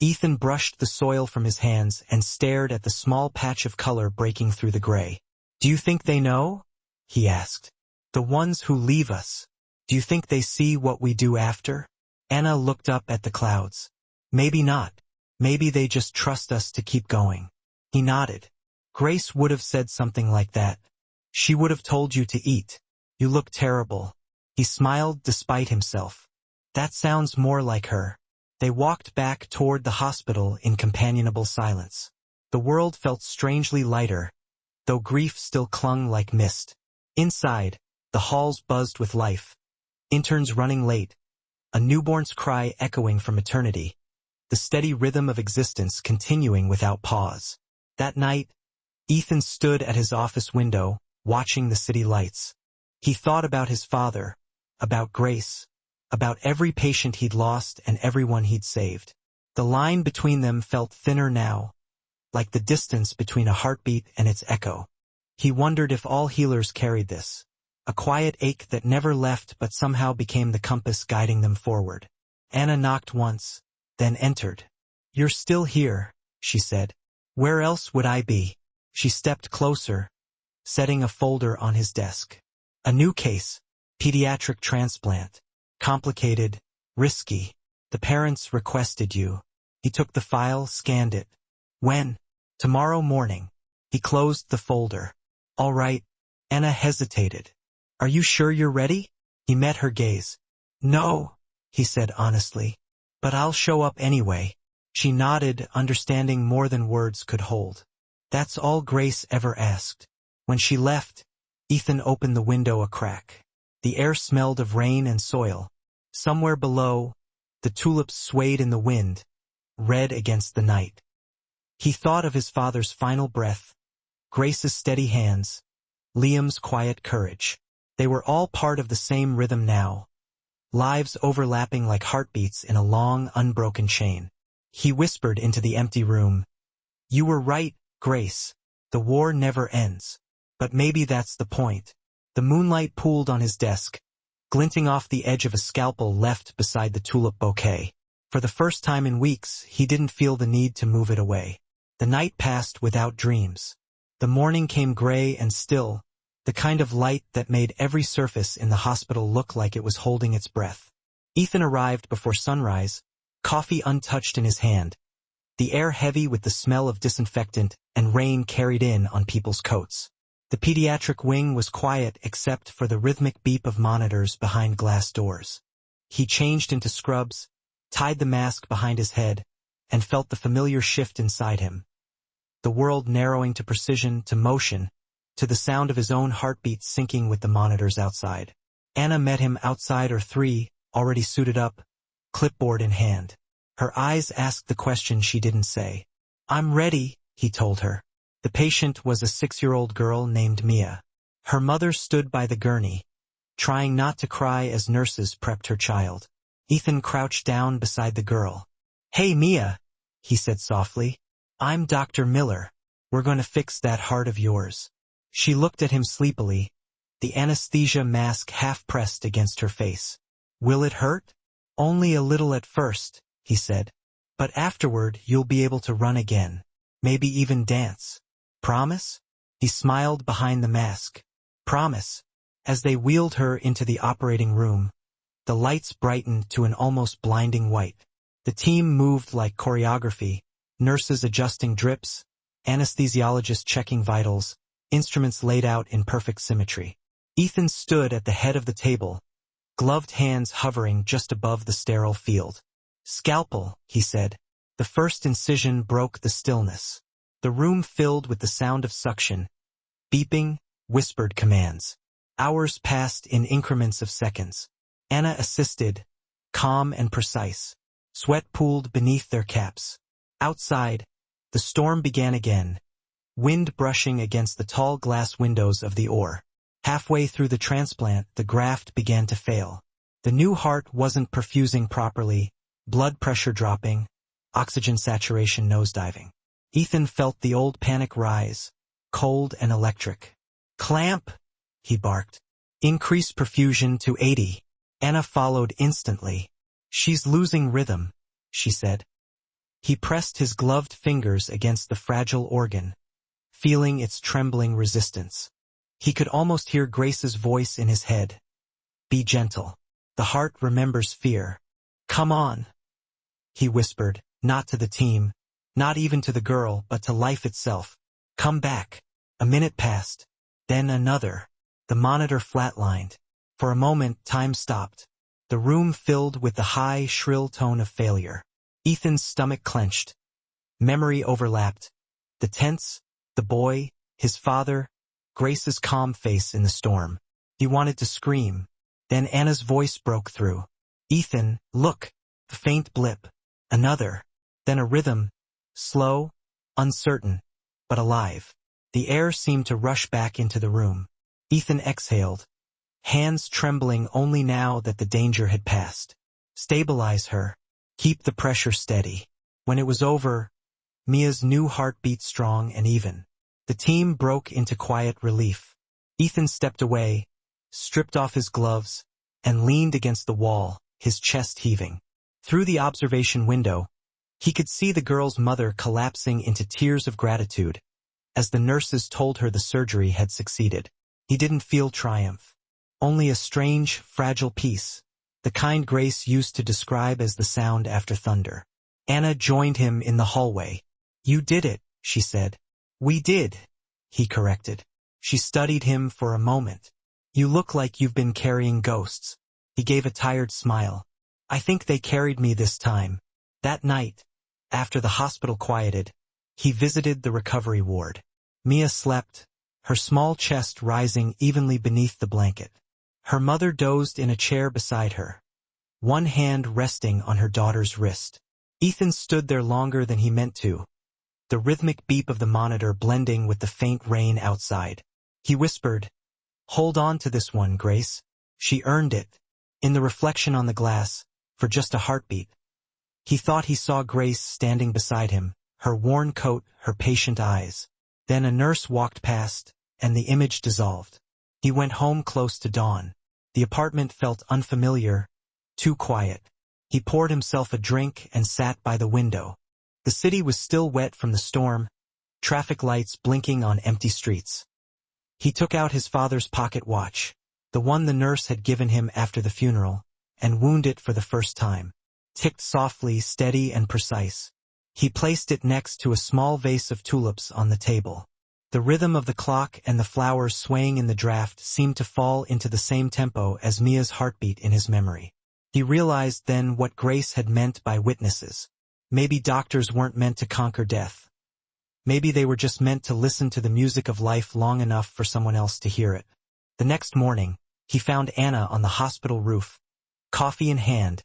Speaker 1: Ethan brushed the soil from his hands and stared at the small patch of color breaking through the gray. Do you think they know? He asked. The ones who leave us. Do you think they see what we do after? Anna looked up at the clouds. Maybe not. Maybe they just trust us to keep going. He nodded. Grace would have said something like that. She would have told you to eat. You look terrible. He smiled despite himself. That sounds more like her. They walked back toward the hospital in companionable silence. The world felt strangely lighter, though grief still clung like mist. Inside, the halls buzzed with life. Interns running late, a newborn's cry echoing from eternity, the steady rhythm of existence continuing without pause. That night, Ethan stood at his office window, watching the city lights. He thought about his father, about Grace, about every patient he'd lost and everyone he'd saved. The line between them felt thinner now, like the distance between a heartbeat and its echo. He wondered if all healers carried this, a quiet ache that never left but somehow became the compass guiding them forward. Anna knocked once, then entered. You're still here, she said. Where else would I be? She stepped closer, setting a folder on his desk. A new case, pediatric transplant. Complicated, risky. The parents requested you. He took the file, scanned it. When? Tomorrow morning. He closed the folder. All right. Anna hesitated. Are you sure you're ready? He met her gaze. No, he said honestly. But I'll show up anyway. She nodded, understanding more than words could hold. That's all Grace ever asked. When she left, Ethan opened the window a crack. The air smelled of rain and soil. Somewhere below, the tulips swayed in the wind, red against the night. He thought of his father's final breath, Grace's steady hands, Liam's quiet courage. They were all part of the same rhythm now, lives overlapping like heartbeats in a long, unbroken chain. He whispered into the empty room, You were right, Grace. The war never ends. But maybe that's the point. The moonlight pooled on his desk, glinting off the edge of a scalpel left beside the tulip bouquet. For the first time in weeks, he didn't feel the need to move it away. The night passed without dreams. The morning came gray and still, the kind of light that made every surface in the hospital look like it was holding its breath. Ethan arrived before sunrise, coffee untouched in his hand, the air heavy with the smell of disinfectant and rain carried in on people's coats. The pediatric wing was quiet except for the rhythmic beep of monitors behind glass doors. He changed into scrubs, tied the mask behind his head, and felt the familiar shift inside him. The world narrowing to precision, to motion, to the sound of his own heartbeat syncing with the monitors outside. Anna met him outside R3, already suited up, clipboard in hand. Her eyes asked the question she didn't say. "I'm ready," he told her. The patient was a 6-year-old girl named Mia. Her mother stood by the gurney, trying not to cry as nurses prepped her child. Ethan crouched down beside the girl. "Hey, Mia," he said softly. "I'm Dr. Miller. We're going to fix that heart of yours." She looked at him sleepily, the anesthesia mask half pressed against her face. "Will it hurt?" "Only a little at first," he said. "But afterward you'll be able to run again. Maybe even dance. Promise?" He smiled behind the mask. "Promise." As they wheeled her into the operating room, the lights brightened to an almost blinding white. The team moved like choreography, nurses adjusting drips, anesthesiologists checking vitals, instruments laid out in perfect symmetry. Ethan stood at the head of the table, gloved hands hovering just above the sterile field. "Scalpel," he said. The first incision broke the stillness. The room filled with the sound of suction, beeping, whispered commands. Hours passed in increments of seconds. Anna assisted, calm and precise. Sweat pooled beneath their caps. Outside, the storm began again, wind brushing against the tall glass windows of the OR. Halfway through the transplant, the graft began to fail. The new heart wasn't perfusing properly, blood pressure dropping, oxygen saturation nosediving. Ethan felt the old panic rise, cold and electric. "Clamp!" he barked. "Increase perfusion to 80. Anna followed instantly. "She's losing rhythm," she said. He pressed his gloved fingers against the fragile organ, feeling its trembling resistance. He could almost hear Grace's voice in his head. "Be gentle. The heart remembers fear. Come on," he whispered, not to the team, not even to the girl, but to life itself. "Come back." A minute passed, then another. The monitor flatlined. For a moment, time stopped. The room filled with the high, shrill tone of failure. Ethan's stomach clenched. Memory overlapped. The tents, the boy, his father, Grace's calm face in the storm. He wanted to scream. Then Anna's voice broke through. "Ethan, look!" A faint blip. Another. Then a rhythm. Slow, uncertain, but alive. The air seemed to rush back into the room. Ethan exhaled, hands trembling only now that the danger had passed. "Stabilize her. Keep the pressure steady." When it was over, Mia's new heart beat strong and even. The team broke into quiet relief. Ethan stepped away, stripped off his gloves, and leaned against the wall, his chest heaving. Through the observation window, he could see the girl's mother collapsing into tears of gratitude as the nurses told her the surgery had succeeded. He didn't feel triumph, only a strange, fragile peace, the kind Grace used to describe as the sound after thunder. Anna joined him in the hallway. "You did it," she said. "We did," he corrected. She studied him for a moment. "You look like you've been carrying ghosts." He gave a tired smile. "I think they carried me this time." That night, after the hospital quieted, he visited the recovery ward. Mia slept, her small chest rising evenly beneath the blanket. Her mother dozed in a chair beside her, one hand resting on her daughter's wrist. Ethan stood there longer than he meant to, the rhythmic beep of the monitor blending with the faint rain outside. He whispered, "Hold on to this one, Grace. She earned it." In the reflection on the glass, for just a heartbeat, he thought he saw Grace standing beside him, her worn coat, her patient eyes. Then a nurse walked past, and the image dissolved. He went home close to dawn. The apartment felt unfamiliar, too quiet. He poured himself a drink and sat by the window. The city was still wet from the storm, traffic lights blinking on empty streets. He took out his father's pocket watch, the one the nurse had given him after the funeral, and wound it for the first time. Ticked softly, steady and precise. He placed it next to a small vase of tulips on the table. The rhythm of the clock and the flowers swaying in the draft seemed to fall into the same tempo as Mia's heartbeat in his memory. He realized then what Grace had meant by witnesses. Maybe doctors weren't meant to conquer death. Maybe they were just meant to listen to the music of life long enough for someone else to hear it. The next morning, he found Anna on the hospital roof, coffee in hand,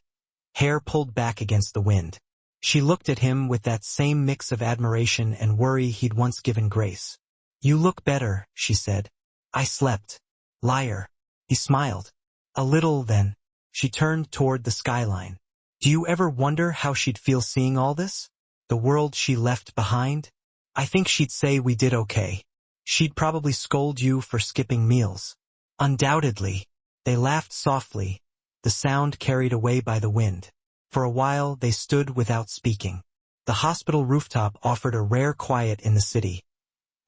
Speaker 1: hair pulled back against the wind. She looked at him with that same mix of admiration and worry he'd once given Grace. "You look better," she said. "I slept." "Liar." He smiled. "A little, then." She turned toward the skyline. "Do you ever wonder how she'd feel seeing all this? The world she left behind? I think she'd say we did okay. She'd probably scold you for skipping meals." "Undoubtedly." They laughed softly, the sound carried away by the wind. For a while they stood without speaking. The hospital rooftop offered a rare quiet in the city,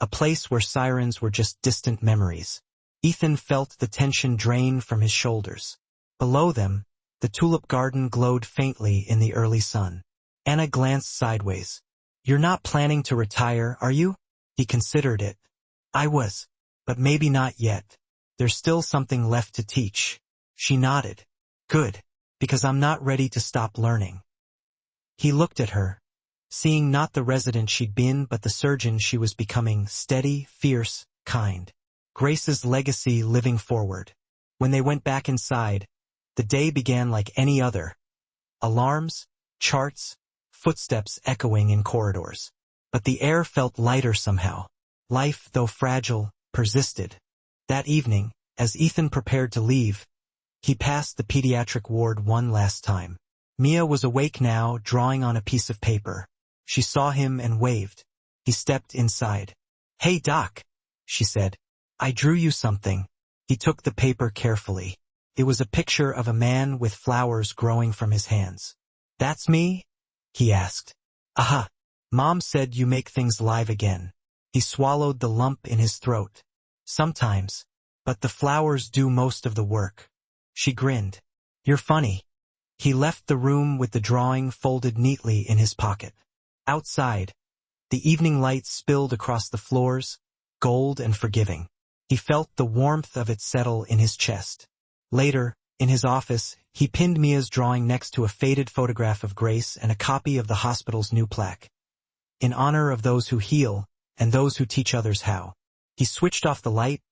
Speaker 1: a place where sirens were just distant memories. Ethan felt the tension drain from his shoulders. Below them, the tulip garden glowed faintly in the early sun. Anna glanced sideways. "You're not planning to retire, are you?" He considered it. "I was. But maybe not yet. There's still something left to teach." She nodded. "Good. Because I'm not ready to stop learning." He looked at her, seeing not the resident she'd been but the surgeon she was becoming, steady, fierce, kind. Grace's legacy living forward. When they went back inside, the day began like any other. Alarms, charts, footsteps echoing in corridors. But the air felt lighter somehow. Life, though fragile, persisted. That evening, as Ethan prepared to leave, he passed the pediatric ward one last time. Mia was awake now, drawing on a piece of paper. She saw him and waved. He stepped inside. "Hey, Doc," she said. "I drew you something." He took the paper carefully. It was a picture of a man with flowers growing from his hands. "That's me?" he asked. "Aha. Mom said you make things live again." He swallowed the lump in his throat. "Sometimes. But the flowers do most of the work." She grinned. "You're funny." He left the room with the drawing folded neatly in his pocket. Outside, the evening light spilled across the floors, gold and forgiving. He felt the warmth of it settle in his chest. Later, in his office, he pinned Mia's drawing next to a faded photograph of Grace and a copy of the hospital's new plaque. "In honor of those who heal, and those who teach others how." He switched off the light,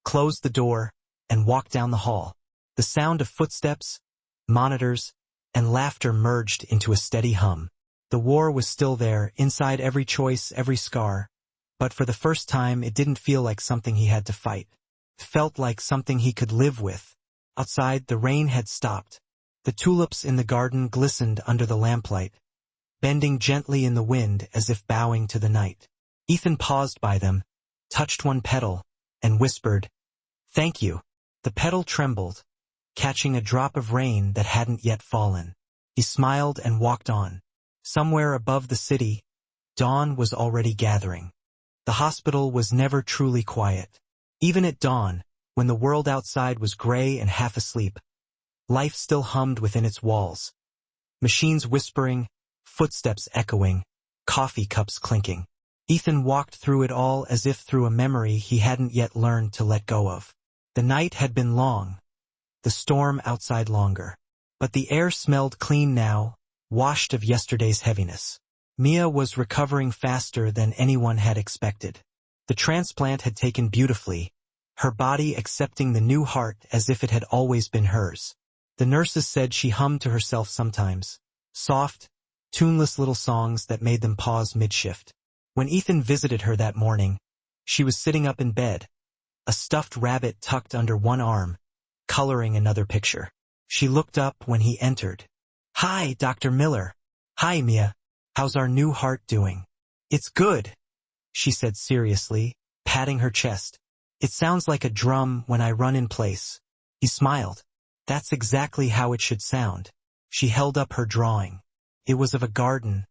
Speaker 1: closed the door, and walked down the hall. The sound of footsteps, monitors, and laughter merged into a steady hum. The war was still there, inside every choice, every scar, but for the first time it didn't feel like something he had to fight. It felt like something he could live with. Outside, the rain had stopped. The tulips in the garden glistened under the lamplight, bending gently in the wind as if bowing to the night. Ethan paused by them, touched one petal, and whispered, "Thank you." The petal trembled, catching a drop of rain that hadn't yet fallen. He smiled and walked on. Somewhere above the city, dawn was already gathering. The hospital was never truly quiet. Even at dawn, when the world outside was gray and half asleep, life still hummed within its walls. Machines whispering, footsteps echoing, coffee cups clinking. Ethan walked through it all as if through a memory he hadn't yet learned to let go of. The night had been long, the storm outside longer. But the air smelled clean now, washed of yesterday's heaviness. Mia was recovering faster than anyone had expected. The transplant had taken beautifully, her body accepting the new heart as if it had always been hers. The nurses said she hummed to herself sometimes, soft, tuneless little songs that made them pause mid-shift. When Ethan visited her that morning, she was sitting up in bed, a stuffed rabbit tucked under one arm, coloring another picture. She looked up when he entered. "Hi, Dr. Miller." "Hi, Mia. How's our new heart doing?" "It's good," she said seriously, patting her chest. "It sounds like a drum when I run in place." He smiled. "That's exactly how it should sound." She held up her drawing. It was of a garden,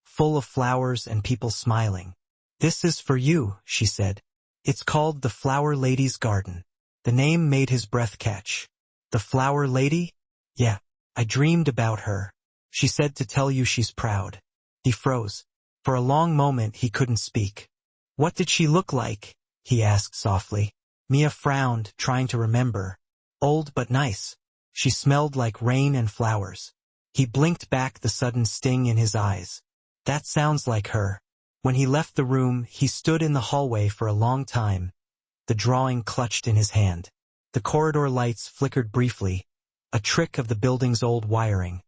Speaker 1: full of flowers and people smiling. "This is for you," she said. "It's called the Flower Lady's Garden." The name made his breath catch. "The Flower Lady?" "Yeah, I dreamed about her. She said to tell you she's proud." He froze. For a long moment he couldn't speak. "What did she look like?" he asked softly. Mia frowned, trying to remember. "Old but nice. She smelled like rain and flowers." He blinked back the sudden sting in his eyes. That sounds like her. When he left the room, he stood in the hallway for a long time, the drawing clutched in his hand. The corridor lights flickered briefly, a trick of the building's old wiring.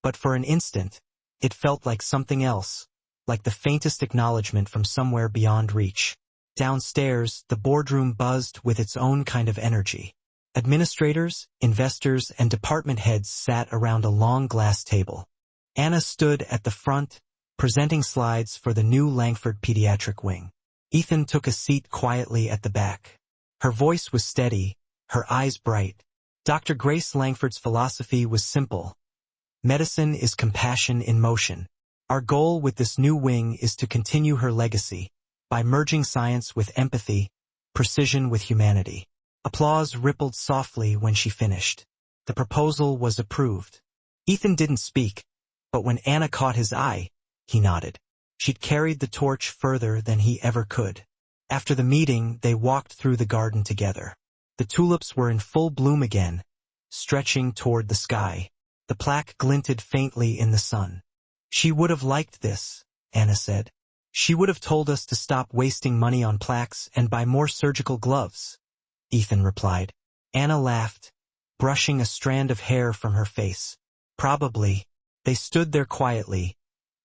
Speaker 1: But for an instant, it felt like something else, like the faintest acknowledgement from somewhere beyond reach. Downstairs, the boardroom buzzed with its own kind of energy. Administrators, investors, and department heads sat around a long glass table. Anna stood at the front, presenting slides for the new Langford pediatric wing. Ethan took a seat quietly at the back. Her voice was steady, her eyes bright. Dr. Grace Langford's philosophy was simple. Medicine is compassion in motion. Our goal with this new wing is to continue her legacy, by merging science with empathy, precision with humanity. Applause rippled softly when she finished. The proposal was approved. Ethan didn't speak, but when Anna caught his eye, he nodded. She'd carried the torch further than he ever could. After the meeting, they walked through the garden together. The tulips were in full bloom again, stretching toward the sky. The plaque glinted faintly in the sun. She would have liked this, Anna said. She would have told us to stop wasting money on plaques and buy more surgical gloves, Ethan replied. Anna laughed, brushing a strand of hair from her face. Probably. They stood there quietly,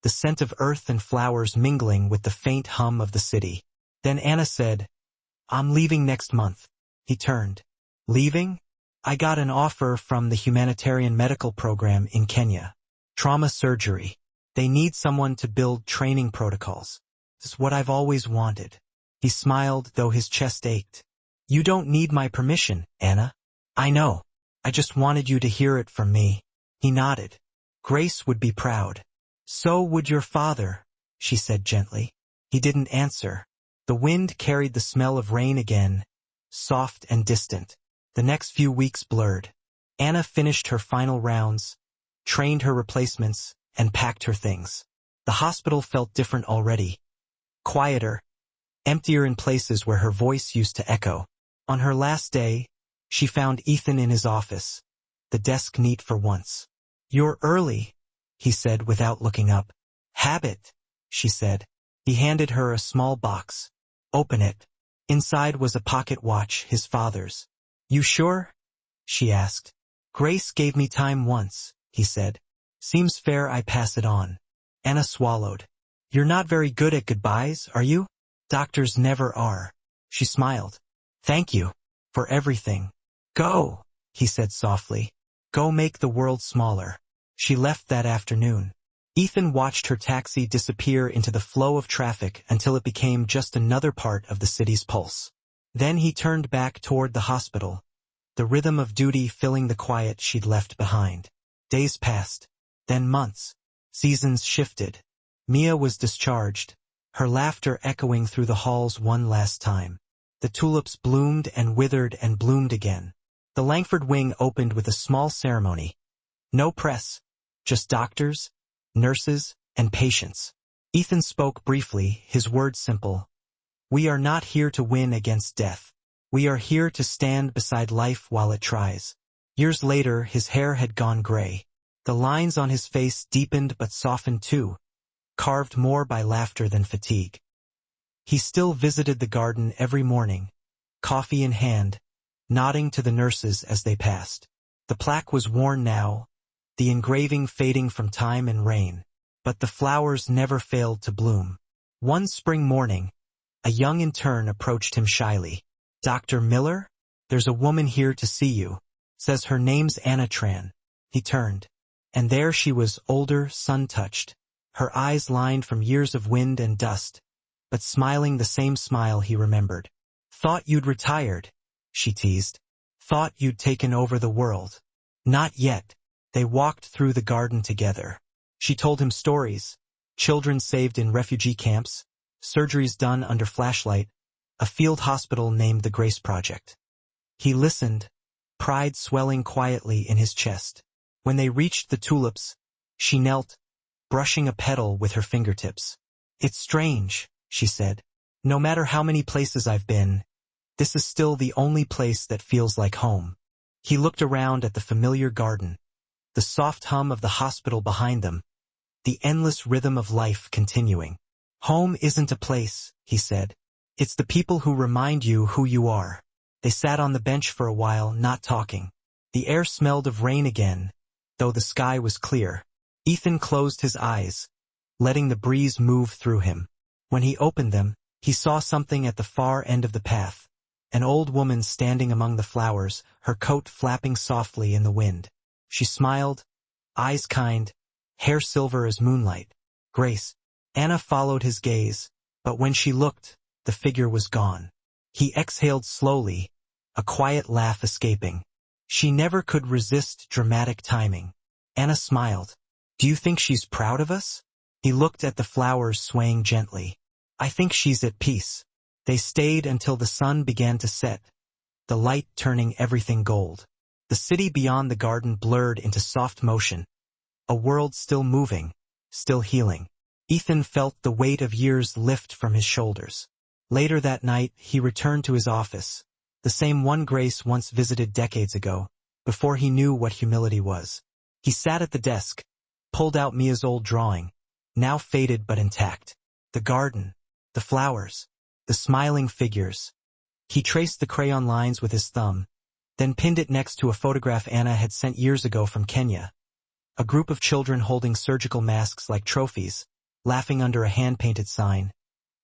Speaker 1: the scent of earth and flowers mingling with the faint hum of the city. Then Anna said, "I'm leaving next month." He turned. "Leaving?" "I got an offer from the humanitarian medical program in Kenya. Trauma surgery. They need someone to build training protocols. It's what I've always wanted." He smiled, though his chest ached. "You don't need my permission, Anna." "I know. I just wanted you to hear it from me." He nodded. "Grace would be proud." "So would your father," she said gently. He didn't answer. The wind carried the smell of rain again, soft and distant. The next few weeks blurred. Anna finished her final rounds, trained her replacements, and packed her things. The hospital felt different already. Quieter, emptier in places where her voice used to echo. On her last day, she found Ethan in his office, the desk neat for once. "You're early," he said without looking up. "Habit," she said. He handed her a small box. "Open it." Inside was a pocket watch, his father's. "You sure?" she asked. "Grace gave me time once," he said. "Seems fair I pass it on." Anna swallowed. "You're not very good at goodbyes, are you?" "Doctors never are." She smiled. "Thank you. For everything." "Go," he said softly. "Go make the world smaller." She left that afternoon. Ethan watched her taxi disappear into the flow of traffic until it became just another part of the city's pulse. Then he turned back toward the hospital, the rhythm of duty filling the quiet she'd left behind. Days passed, then months. Seasons shifted. Mia was discharged, her laughter echoing through the halls one last time. The tulips bloomed and withered and bloomed again. The Langford wing opened with a small ceremony. No press, just doctors, nurses, and patients. Ethan spoke briefly, his words simple. "We are not here to win against death. We are here to stand beside life while it tries." Years later, his hair had gone gray. The lines on his face deepened but softened too, carved more by laughter than fatigue. He still visited the garden every morning, coffee in hand, nodding to the nurses as they passed. The plaque was worn now, the engraving fading from time and rain, but the flowers never failed to bloom. One spring morning, a young intern approached him shyly. "Dr. Miller? There's a woman here to see you. Says her name's Anna Tran." He turned, and there she was, older, sun-touched, her eyes lined from years of wind and dust, but smiling the same smile he remembered. "Thought you'd retired," she teased. "Thought you'd taken over the world." "Not yet." They walked through the garden together. She told him stories, children saved in refugee camps, surgeries done under flashlight, a field hospital named the Grace Project. He listened, pride swelling quietly in his chest. When they reached the tulips, she knelt, brushing a petal with her fingertips. "It's strange," she said. "No matter how many places I've been, this is still the only place that feels like home." He looked around at the familiar garden, the soft hum of the hospital behind them, the endless rhythm of life continuing. Home isn't a place, he said. It's the people who remind you who you are. They sat on the bench for a while, not talking. The air smelled of rain again, though the sky was clear. Ethan closed his eyes, letting the breeze move through him. When he opened them, he saw something at the far end of the path. An old woman standing among the flowers, her coat flapping softly in the wind. She smiled, eyes kind, hair silver as moonlight. Grace. Anna followed his gaze, but when she looked, the figure was gone. He exhaled slowly, a quiet laugh escaping. She never could resist dramatic timing. Anna smiled. Do you think she's proud of us? He looked at the flowers swaying gently. I think she's at peace. They stayed until the sun began to set, the light turning everything gold. The city beyond the garden blurred into soft motion, a world still moving, still healing. Ethan felt the weight of years lift from his shoulders. Later that night, he returned to his office, the same one Grace once visited decades ago, before he knew what humility was. He sat at the desk, pulled out Mia's old drawing, now faded but intact. The garden, the flowers, the smiling figures. He traced the crayon lines with his thumb, then pinned it next to a photograph Anna had sent years ago from Kenya. A group of children holding surgical masks like trophies, laughing under a hand-painted sign.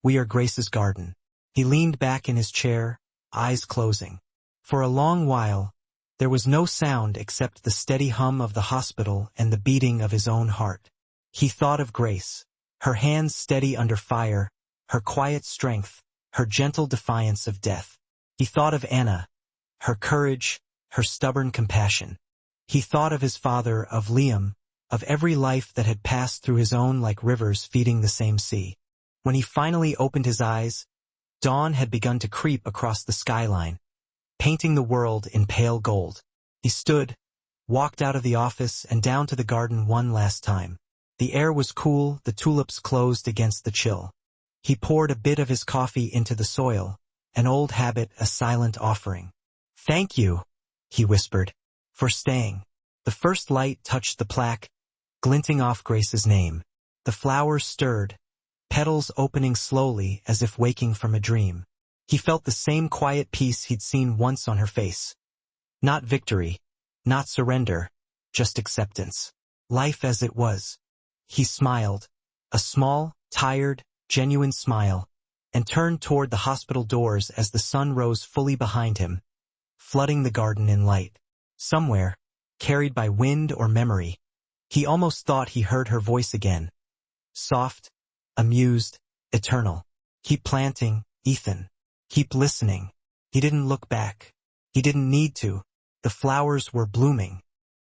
Speaker 1: We are Grace's garden. He leaned back in his chair, eyes closing. For a long while, there was no sound except the steady hum of the hospital and the beating of his own heart. He thought of Grace, her hands steady under fire, her quiet strength, her gentle defiance of death. He thought of Anna, her courage, her stubborn compassion. He thought of his father, of Liam, of every life that had passed through his own like rivers feeding the same sea. When he finally opened his eyes, dawn had begun to creep across the skyline, painting the world in pale gold. He stood, walked out of the office and down to the garden one last time. The air was cool, the tulips closed against the chill. He poured a bit of his coffee into the soil, an old habit, a silent offering. Thank you, he whispered, for staying. The first light touched the plaque, glinting off Grace's name. The flowers stirred, petals opening slowly as if waking from a dream. He felt the same quiet peace he'd seen once on her face. Not victory, not surrender, just acceptance. Life as it was. He smiled, a small, tired, genuine smile, and turned toward the hospital doors as the sun rose fully behind him, flooding the garden in light. Somewhere, carried by wind or memory, he almost thought he heard her voice again. Soft, amused, eternal. Keep planting, Ethan. Keep listening. He didn't look back. He didn't need to. The flowers were blooming.